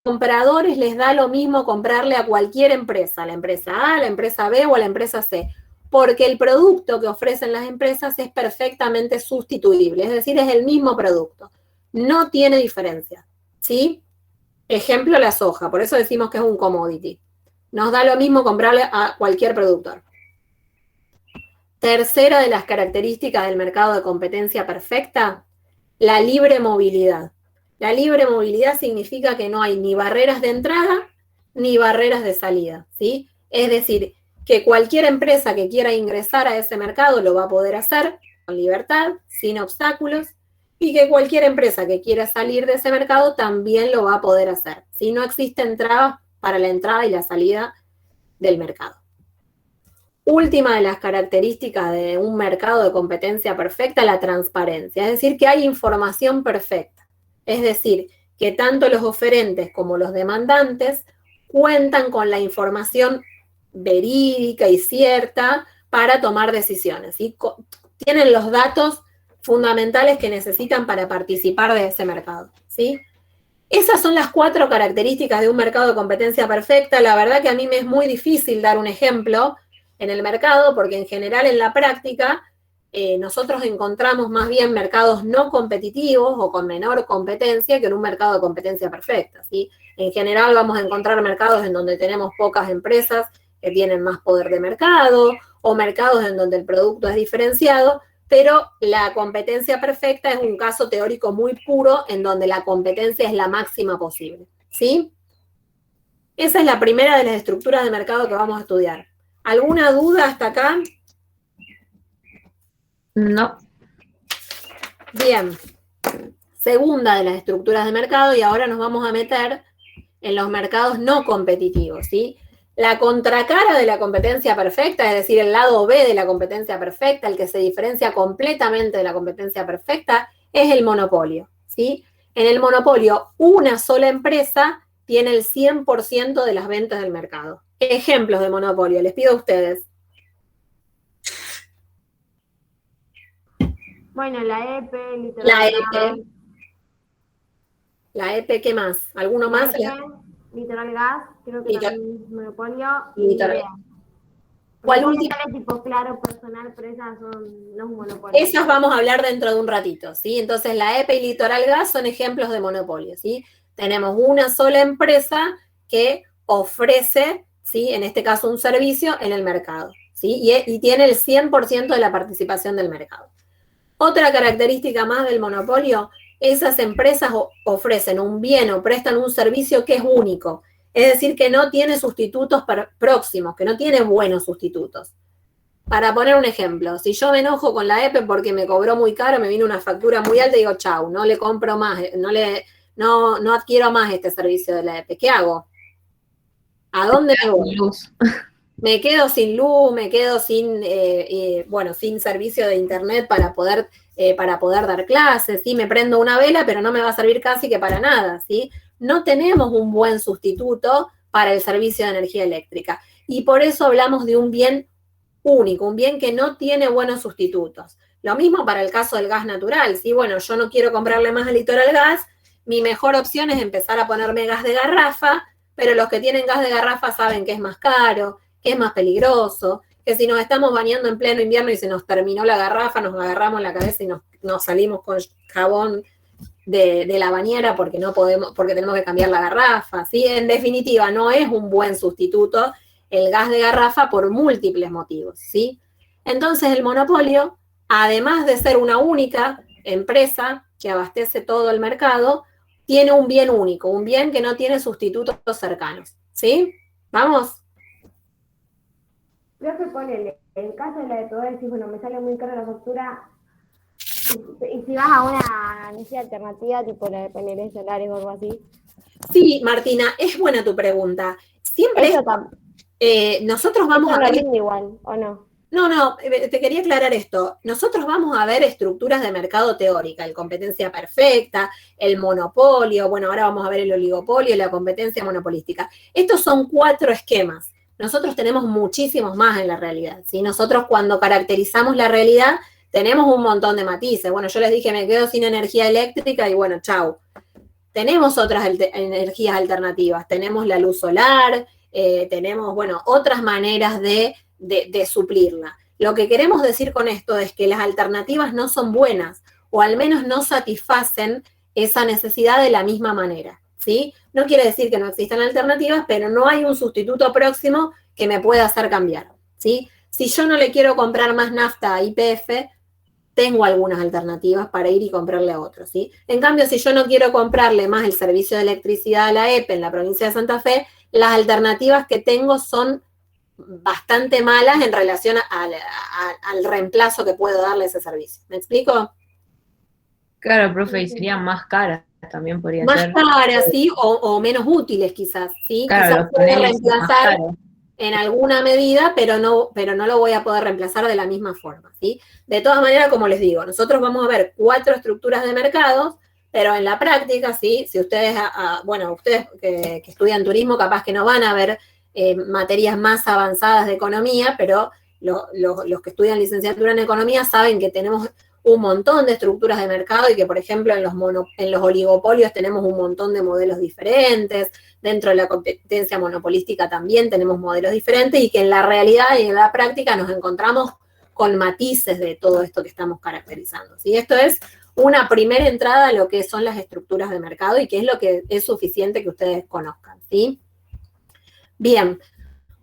compradores les da lo mismo comprarle a cualquier empresa, a la empresa A, a la empresa B o a la empresa C, porque el producto que ofrecen las empresas es perfectamente sustituible, es decir, es el mismo producto, no tiene diferencia, ¿sí? Ejemplo, la soja, por eso decimos que es un commodity. Nos da lo mismo comprarle a cualquier productor. Tercera de las características del mercado de competencia perfecta, la libre movilidad. La libre movilidad significa que no hay ni barreras de entrada ni barreras de salida, ¿sí? Es decir, que cualquier empresa que quiera ingresar a ese mercado lo va a poder hacer con libertad, sin obstáculos, y que cualquier empresa que quiera salir de ese mercado también lo va a poder hacer, ¿sí? No existen trabas para la entrada y la salida del mercado. Última de las características de un mercado de competencia perfecta, la transparencia, es decir, que hay información perfecta. Es decir, que tanto los oferentes como los demandantes cuentan con la información verídica y cierta para tomar decisiones, ¿sí? Tienen los datos fundamentales que necesitan para participar de ese mercado, ¿sí? Esas son las 4 características de un mercado de competencia perfecta. La verdad que a mí me es muy difícil dar un ejemplo en el mercado porque en general en la práctica nosotros encontramos más bien mercados no competitivos o con menor competencia que en un mercado de competencia perfecta, ¿sí? En general vamos a encontrar mercados en donde tenemos pocas empresas que tienen más poder de mercado o mercados en donde el producto es diferenciado, pero la competencia perfecta es un caso teórico muy puro en donde la competencia es la máxima posible, ¿sí? Esa es la primera de las estructuras de mercado que vamos a estudiar. ¿Alguna duda hasta acá? No. Bien. Segunda de las estructuras de mercado, y ahora nos vamos a meter en los mercados no competitivos, ¿sí? La contracara de la competencia perfecta, es decir, el lado B de la competencia perfecta, el que se diferencia completamente de la competencia perfecta, es el monopolio, ¿sí? En el monopolio, una sola empresa tiene el 100% de las ventas del mercado. Ejemplos de monopolio, les pido a ustedes. Bueno, la EPE, Litoral La Gas. EPE. La EPE, ¿qué más? ¿Alguno La más? EPE, Litoral Gas, creo que también es monopolio. Y Litoral. Nivea. ¿Cuál Porque última? sale tipo claro, personal, pero esas son los monopolios. Esas vamos a hablar dentro de un ratito, ¿sí? Entonces, la EPE y Litoral Gas son ejemplos de monopolio, ¿sí? Tenemos una sola empresa que ofrece, ¿sí? En este caso, un servicio en el mercado, ¿sí? Y tiene el 100% de la participación del mercado. Otra característica más del monopolio, esas empresas ofrecen un bien o prestan un servicio que es único, es decir, que no tiene sustitutos próximos, que no tiene buenos sustitutos. Para poner un ejemplo, si yo me enojo con la EPE porque me cobró muy caro, me vino una factura muy alta y digo, chau, no le compro más, no adquiero más este servicio de la EPE, ¿qué hago? ¿A dónde me voy? Luz. Me quedo sin luz, me quedo sin, sin servicio de internet para poder dar clases, ¿sí? Me prendo una vela, pero no me va a servir casi que para nada, ¿sí? No tenemos un buen sustituto para el servicio de energía eléctrica. Y por eso hablamos de un bien único, un bien que no tiene buenos sustitutos. Lo mismo para el caso del gas natural, ¿sí? Bueno, yo no quiero comprarle más al Litoral Gas, mi mejor opción es empezar a ponerme gas de garrafa, pero los que tienen gas de garrafa saben que es más caro, que es más peligroso, que si nos estamos bañando en pleno invierno y se nos terminó la garrafa, nos agarramos la cabeza y nos salimos con jabón de la bañera porque no podemos, porque tenemos que cambiar la garrafa, ¿sí? En definitiva, no es un buen sustituto el gas de garrafa por múltiples motivos, ¿sí? Entonces el monopolio, además de ser una única empresa que abastece todo el mercado, tiene un bien único, un bien que no tiene sustitutos cercanos, ¿sí? ¿Vamos? Profe, ponele, en caso de la de poder decir, bueno, me sale muy cara la factura, y si vas a una energía alternativa, tipo la de paneles solares o algo así. Sí, Martina, es buena tu pregunta. Siempre Eso nosotros vamos a ver... igual, ¿o no? No, te quería aclarar esto. Nosotros vamos a ver estructuras de mercado teórica, el competencia perfecta, el monopolio, bueno, ahora vamos a ver el oligopolio y la competencia monopolística. Estos son 4 esquemas. Nosotros tenemos muchísimos más en la realidad, ¿sí? Nosotros cuando caracterizamos la realidad tenemos un montón de matices. Bueno, yo les dije me quedo sin energía eléctrica y bueno, chau. Tenemos otras energías alternativas, tenemos la luz solar, tenemos, bueno, otras maneras de suplirla. Lo que queremos decir con esto es que las alternativas no son buenas, o al menos no satisfacen esa necesidad de la misma manera, ¿sí? No quiere decir que no existan alternativas, pero no hay un sustituto próximo que me pueda hacer cambiar, ¿sí? Si yo no le quiero comprar más nafta a YPF, tengo algunas alternativas para ir y comprarle a otros, ¿sí? En cambio, si yo no quiero comprarle más el servicio de electricidad a la EPE en la provincia de Santa Fe, las alternativas que tengo son bastante malas en relación al reemplazo que puedo darle a ese servicio. ¿Me explico? Claro, profe, y serían más caras también podría más ser. Más caras, ¿sí? O menos útiles quizás, ¿sí? Claro, quizás los puedo paneles son más reemplazar caros. en alguna medida, pero no lo voy a poder reemplazar de la misma forma, ¿sí? De todas maneras, como les digo, nosotros vamos a ver 4 estructuras de mercados, pero en la práctica, ¿sí? Si ustedes, ustedes que estudian turismo, capaz que no van a ver materias más avanzadas de economía, pero los que estudian licenciatura en economía saben que tenemos un montón de estructuras de mercado y que, por ejemplo, en los oligopolios tenemos un montón de modelos diferentes, dentro de la competencia monopolística también tenemos modelos diferentes y que en la realidad y en la práctica nos encontramos con matices de todo esto que estamos caracterizando, ¿sí? Esto es una primera entrada a lo que son las estructuras de mercado y que es lo que es suficiente que ustedes conozcan, ¿sí? Bien,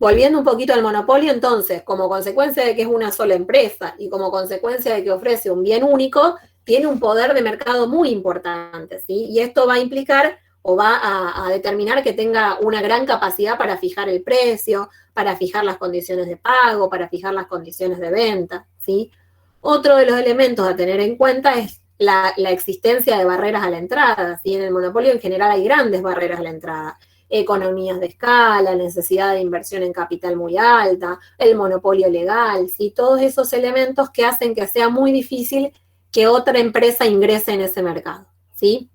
Volviendo un poquito al monopolio, entonces, como consecuencia de que es una sola empresa y como consecuencia de que ofrece un bien único, tiene un poder de mercado muy importante, ¿sí? Y esto va a implicar o va a determinar que tenga una gran capacidad para fijar el precio, para fijar las condiciones de pago, para fijar las condiciones de venta, ¿sí? Otro de los elementos a tener en cuenta es la existencia de barreras a la entrada, ¿sí? En el monopolio en general hay grandes barreras a la entrada. Economías de escala, necesidad de inversión en capital muy alta, el monopolio legal, ¿sí? Todos esos elementos que hacen que sea muy difícil que otra empresa ingrese en ese mercado, ¿sí?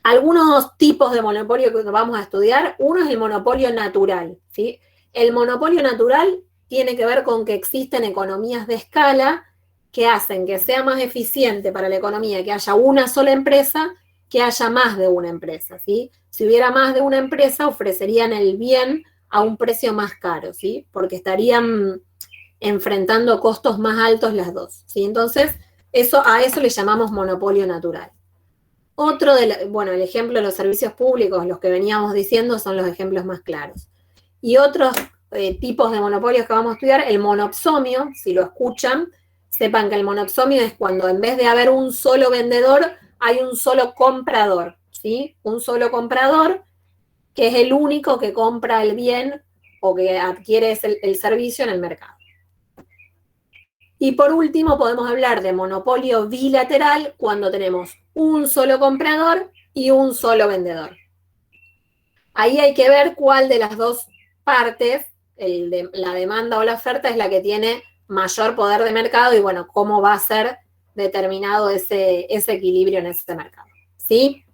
Algunos tipos de monopolio que vamos a estudiar, uno es el monopolio natural, ¿sí? El monopolio natural tiene que ver con que existen economías de escala que hacen que sea más eficiente para la economía que haya una sola empresa que haya más de una empresa, ¿sí? Si hubiera más de una empresa, ofrecerían el bien a un precio más caro, ¿sí? Porque estarían enfrentando costos más altos las dos, ¿sí? Entonces, a eso le llamamos monopolio natural. Otro el ejemplo de los servicios públicos, los que veníamos diciendo, son los ejemplos más claros. Y otros tipos de monopolios que vamos a estudiar, el monopsomio, si lo escuchan, sepan que el monopsomio es cuando en vez de haber un solo vendedor, hay un solo comprador, ¿sí? Un solo comprador que es el único que compra el bien o que adquiere el servicio en el mercado. Y por último podemos hablar de monopolio bilateral cuando tenemos un solo comprador y un solo vendedor. Ahí hay que ver cuál de las dos partes, la demanda o la oferta, es la que tiene mayor poder de mercado y bueno, cómo va a ser determinado ese equilibrio en ese mercado, ¿sí?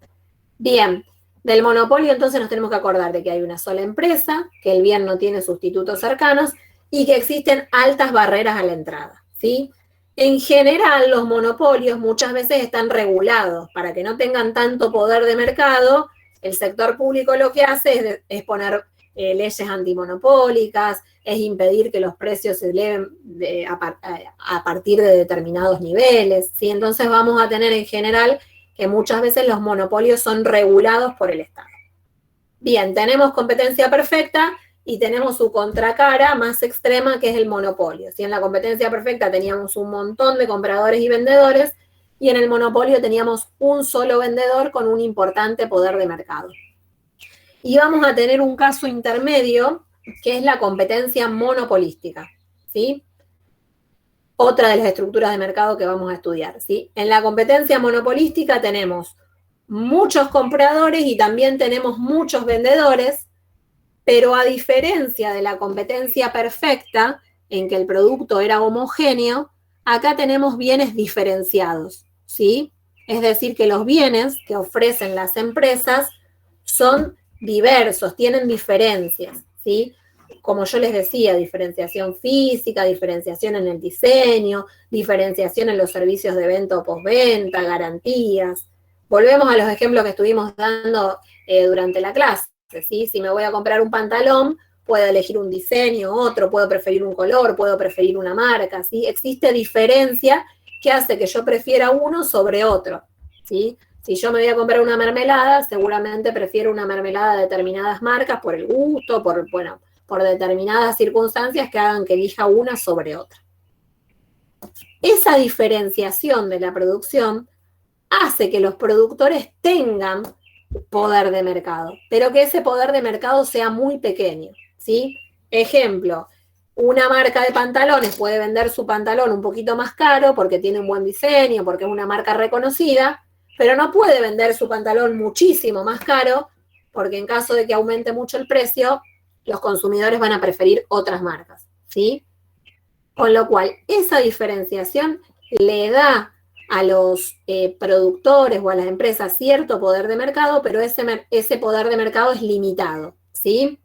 Bien, del monopolio entonces nos tenemos que acordar de que hay una sola empresa, que el bien no tiene sustitutos cercanos y que existen altas barreras a la entrada, ¿sí? En general, los monopolios muchas veces están regulados para que no tengan tanto poder de mercado. El sector público lo que hace es poner leyes antimonopólicas, es impedir que los precios se eleven a partir de determinados niveles, ¿sí? Entonces vamos a tener en general que muchas veces los monopolios son regulados por el Estado. Bien, tenemos competencia perfecta y tenemos su contracara más extrema, que es el monopolio. ¿Sí? En la competencia perfecta teníamos un montón de compradores y vendedores, y en el monopolio teníamos un solo vendedor con un importante poder de mercado. Y vamos a tener un caso intermedio, que es la competencia monopolística, ¿sí? Otra de las estructuras de mercado que vamos a estudiar, ¿sí? En la competencia monopolística tenemos muchos compradores y también tenemos muchos vendedores, pero a diferencia de la competencia perfecta, en que el producto era homogéneo, acá tenemos bienes diferenciados, ¿sí? Es decir, que los bienes que ofrecen las empresas son diversos, tienen diferencias, ¿sí? Como yo les decía, diferenciación física, diferenciación en el diseño, diferenciación en los servicios de venta o postventa, garantías. Volvemos a los ejemplos que estuvimos dando durante la clase, ¿sí? Si me voy a comprar un pantalón, puedo elegir un diseño, otro, puedo preferir un color, puedo preferir una marca, ¿sí? Existe diferencia que hace que yo prefiera uno sobre otro, ¿sí? Si yo me voy a comprar una mermelada, seguramente prefiero una mermelada de determinadas marcas por el gusto, por determinadas circunstancias que hagan que elija una sobre otra. Esa diferenciación de la producción hace que los productores tengan poder de mercado, pero que ese poder de mercado sea muy pequeño, ¿sí? Ejemplo, una marca de pantalones puede vender su pantalón un poquito más caro porque tiene un buen diseño, porque es una marca reconocida, pero no puede vender su pantalón muchísimo más caro porque en caso de que aumente mucho el precio, los consumidores van a preferir otras marcas, ¿sí? Con lo cual, esa diferenciación le da a los productores o a las empresas cierto poder de mercado, pero ese poder de mercado es limitado, ¿sí?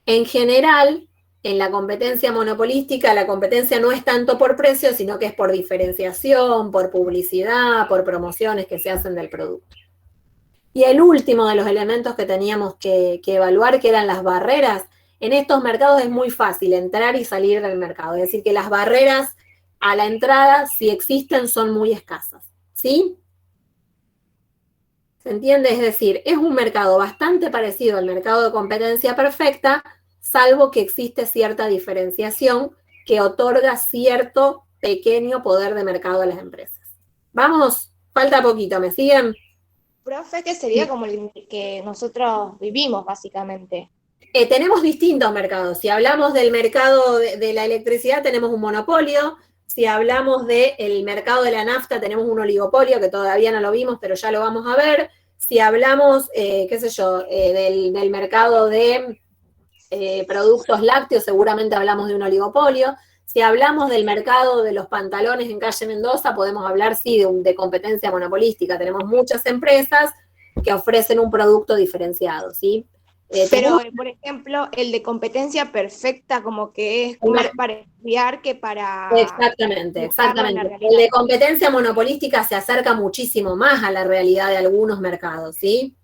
En general, en la competencia monopolística, la competencia no es tanto por precio, sino que es por diferenciación, por publicidad, por promociones que se hacen del producto. Y el último de los elementos que teníamos que evaluar, que eran las barreras, en estos mercados es muy fácil entrar y salir del mercado. Es decir, que las barreras a la entrada, si existen, son muy escasas, ¿sí? ¿Se entiende? Es decir, es un mercado bastante parecido al mercado de competencia perfecta, salvo que existe cierta diferenciación que otorga cierto pequeño poder de mercado a las empresas. Vamos, falta poquito, ¿me siguen? Profe, que sería como el que nosotros vivimos, básicamente. Tenemos distintos mercados. Si hablamos del mercado de la electricidad, tenemos un monopolio. Si hablamos del mercado de la nafta, tenemos un oligopolio, que todavía no lo vimos, pero ya lo vamos a ver. Si hablamos, del mercado de productos lácteos, seguramente hablamos de un oligopolio. Si hablamos del mercado de los pantalones en calle Mendoza, podemos hablar, sí, de competencia monopolística. Tenemos muchas empresas que ofrecen un producto diferenciado, ¿sí? Pero, por ejemplo, el de competencia perfecta como que es más para estudiar que para... Exactamente. El de competencia monopolística se acerca muchísimo más a la realidad de algunos mercados, ¿sí?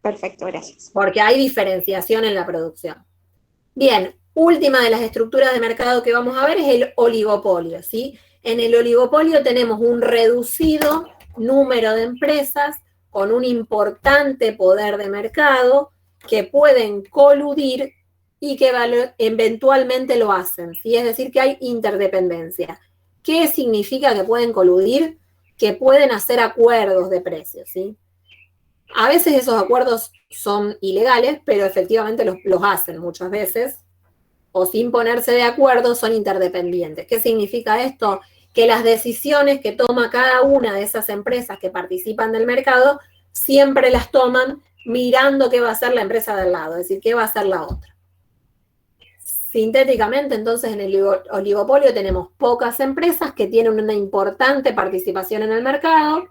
Perfecto, gracias. Porque hay diferenciación en la producción. Bien, última de las estructuras de mercado que vamos a ver es el oligopolio, ¿sí? En el oligopolio tenemos un reducido número de empresas con un importante poder de mercado que pueden coludir y que eventualmente lo hacen, ¿sí? Es decir, que hay interdependencia. ¿Qué significa que pueden coludir? Que pueden hacer acuerdos de precios, ¿sí? A veces esos acuerdos son ilegales, pero efectivamente los hacen muchas veces, o sin ponerse de acuerdo son interdependientes. ¿Qué significa esto? Que las decisiones que toma cada una de esas empresas que participan del mercado siempre las toman mirando qué va a hacer la empresa del lado, es decir, qué va a hacer la otra. Sintéticamente, entonces, en el oligopolio tenemos pocas empresas que tienen una importante participación en el mercado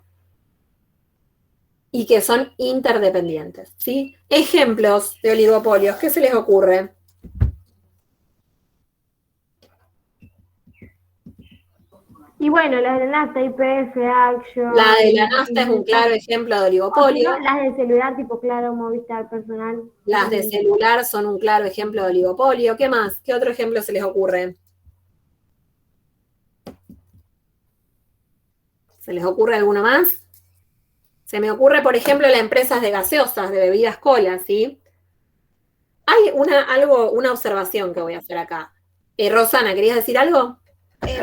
y que son interdependientes, ¿sí? Ejemplos de oligopolios, ¿qué se les ocurre? Y bueno, las de nafta, YPF, Action. La de la nafta es un claro ejemplo de oligopolio. No, las de celular, tipo Claro, Movistar, Personal. Las de celular son un claro ejemplo de oligopolio. ¿Qué más? ¿Qué otro ejemplo se les ocurre? ¿Se les ocurre alguno más? Se me ocurre, por ejemplo, las empresas de gaseosas, de bebidas cola, ¿sí? Hay una observación que voy a hacer acá. Rosana, ¿querías decir algo?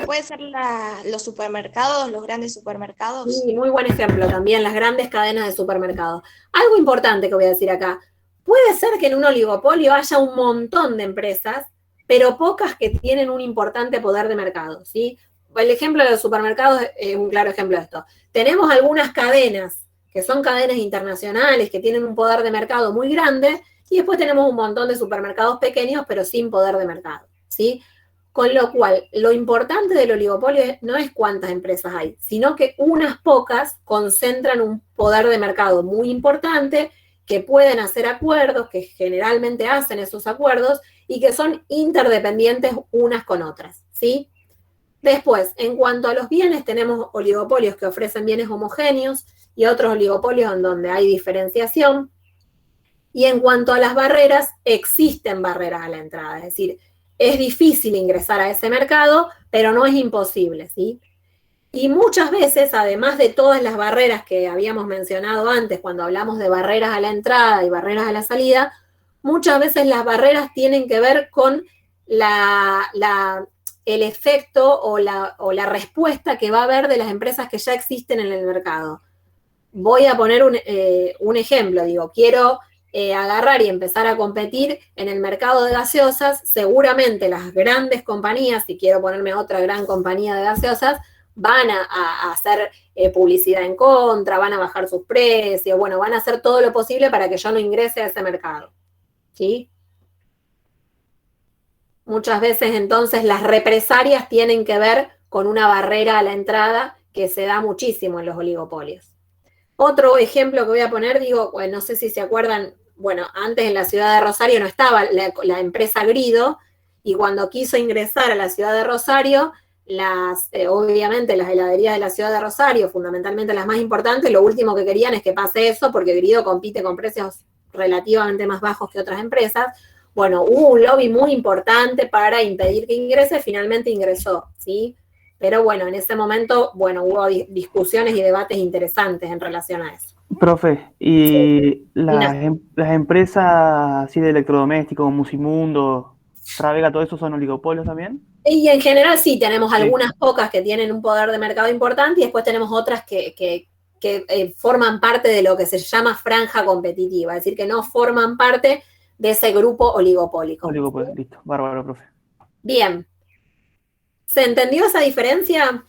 ¿Puede ser los supermercados, los grandes supermercados? Sí, muy buen ejemplo también, las grandes cadenas de supermercados. Algo importante que voy a decir acá. Puede ser que en un oligopolio haya un montón de empresas, pero pocas que tienen un importante poder de mercado, ¿sí? El ejemplo de los supermercados es un claro ejemplo de esto. Tenemos algunas cadenas, que son cadenas internacionales, que tienen un poder de mercado muy grande, y después tenemos un montón de supermercados pequeños, pero sin poder de mercado, ¿sí? Con lo cual, lo importante del oligopolio no es cuántas empresas hay, sino que unas pocas concentran un poder de mercado muy importante, que pueden hacer acuerdos, que generalmente hacen esos acuerdos, y que son interdependientes unas con otras, ¿sí? Después, en cuanto a los bienes, tenemos oligopolios que ofrecen bienes homogéneos y otros oligopolios en donde hay diferenciación. Y en cuanto a las barreras, existen barreras a la entrada, es decir, es difícil ingresar a ese mercado, pero no es imposible, ¿sí? Y muchas veces, además de todas las barreras que habíamos mencionado antes, cuando hablamos de barreras a la entrada y barreras a la salida, muchas veces las barreras tienen que ver con el efecto o la respuesta que va a haber de las empresas que ya existen en el mercado. Voy a poner un ejemplo, digo, quiero agarrar y empezar a competir en el mercado de gaseosas. Seguramente las grandes compañías, si quiero ponerme otra gran compañía de gaseosas, van a hacer publicidad en contra, van a bajar sus precios, bueno, van a hacer todo lo posible para que yo no ingrese a ese mercado, ¿sí? Muchas veces, entonces, las represalias tienen que ver con una barrera a la entrada que se da muchísimo en los oligopolios. Otro ejemplo que voy a poner, digo, bueno, no sé si se acuerdan, bueno, antes en la ciudad de Rosario no estaba la empresa Grido, y cuando quiso ingresar a la ciudad de Rosario, obviamente las heladerías de la ciudad de Rosario, fundamentalmente las más importantes, lo último que querían es que pase eso, porque Grido compite con precios relativamente más bajos que otras empresas. Bueno, hubo un lobby muy importante para impedir que ingrese, finalmente ingresó, ¿sí? Pero bueno, en ese momento, bueno, hubo discusiones y debates interesantes en relación a eso. Profe, y Mira. las empresas así de electrodomésticos, como Musimundo, Travega, todo eso son oligopolios también. Y en general sí, tenemos Sí. algunas pocas que tienen un poder de mercado importante y después tenemos otras que forman parte de lo que se llama franja competitiva, es decir, que no forman parte de ese grupo oligopólico. Oligopolios, listo. Bárbaro, profe. Bien. ¿Se entendió esa diferencia?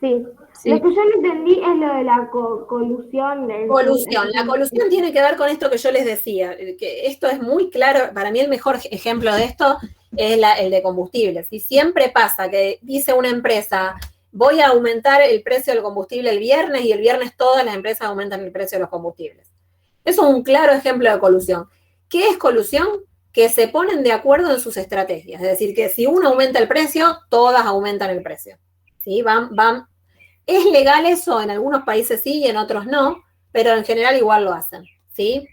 Sí. Sí. Lo que yo no entendí es lo de la colusión. Colusión. La colusión tiene que ver con esto que yo les decía, que esto es muy claro. Para mí el mejor ejemplo de esto es el de combustibles. Y siempre pasa que dice una empresa, voy a aumentar el precio del combustible el viernes, y el viernes todas las empresas aumentan el precio de los combustibles. Eso es un claro ejemplo de colusión. ¿Qué es colusión? Que se ponen de acuerdo en sus estrategias. Es decir, que si uno aumenta el precio, todas aumentan el precio. ¿Sí? Van. ¿Es legal eso? En algunos países sí y en otros no, pero en general igual lo hacen, ¿sí?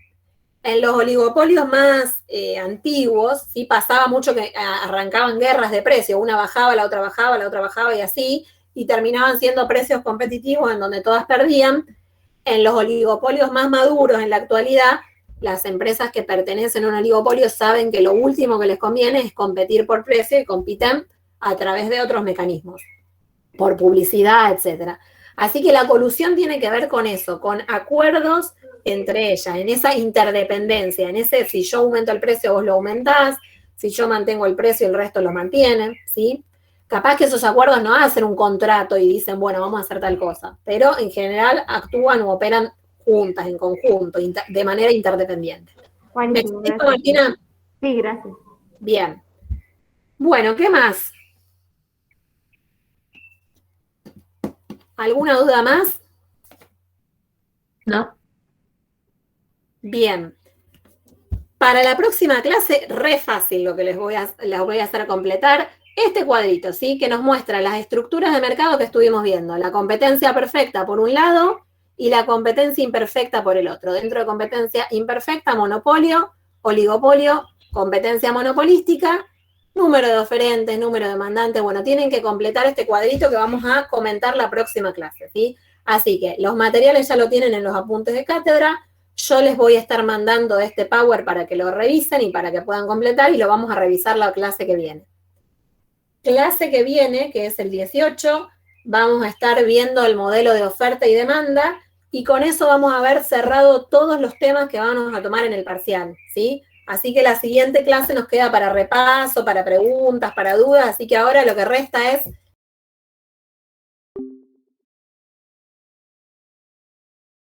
En los oligopolios más antiguos, sí pasaba mucho que arrancaban guerras de precio, una bajaba, la otra bajaba, la otra bajaba y así, y terminaban siendo precios competitivos en donde todas perdían. En los oligopolios más maduros en la actualidad, las empresas que pertenecen a un oligopolio saben que lo último que les conviene es competir por precio y compiten a través de otros mecanismos, por publicidad, etcétera. Así que la colusión tiene que ver con eso, con acuerdos entre ellas, en esa interdependencia, en ese si yo aumento el precio vos lo aumentás, si yo mantengo el precio el resto lo mantienen, ¿sí? Capaz que esos acuerdos no hacen un contrato y dicen, bueno, vamos a hacer tal cosa, pero en general actúan o operan juntas, en conjunto, de manera interdependiente. ¿Me explico, Martina? Sí, gracias. Bien. Bueno, ¿qué más? ¿Alguna duda más? ¿No? Bien. Para la próxima clase, re fácil lo que les voy a hacer completar. Este cuadrito, ¿sí? Que nos muestra las estructuras de mercado que estuvimos viendo. La competencia perfecta por un lado y la competencia imperfecta por el otro. Dentro de competencia imperfecta, monopolio, oligopolio, competencia monopolística, número de oferentes, número de mandantes. Bueno, tienen que completar este cuadrito que vamos a comentar la próxima clase, ¿sí? Así que los materiales ya lo tienen en los apuntes de cátedra. Yo les voy a estar mandando este Power para que lo revisen y para que puedan completar, y lo vamos a revisar la clase que viene. Clase que viene, que es el 18, vamos a estar viendo el modelo de oferta y demanda, y con eso vamos a haber cerrado todos los temas que vamos a tomar en el parcial, ¿sí? Así que la siguiente clase nos queda para repaso, para preguntas, para dudas, así que ahora lo que resta es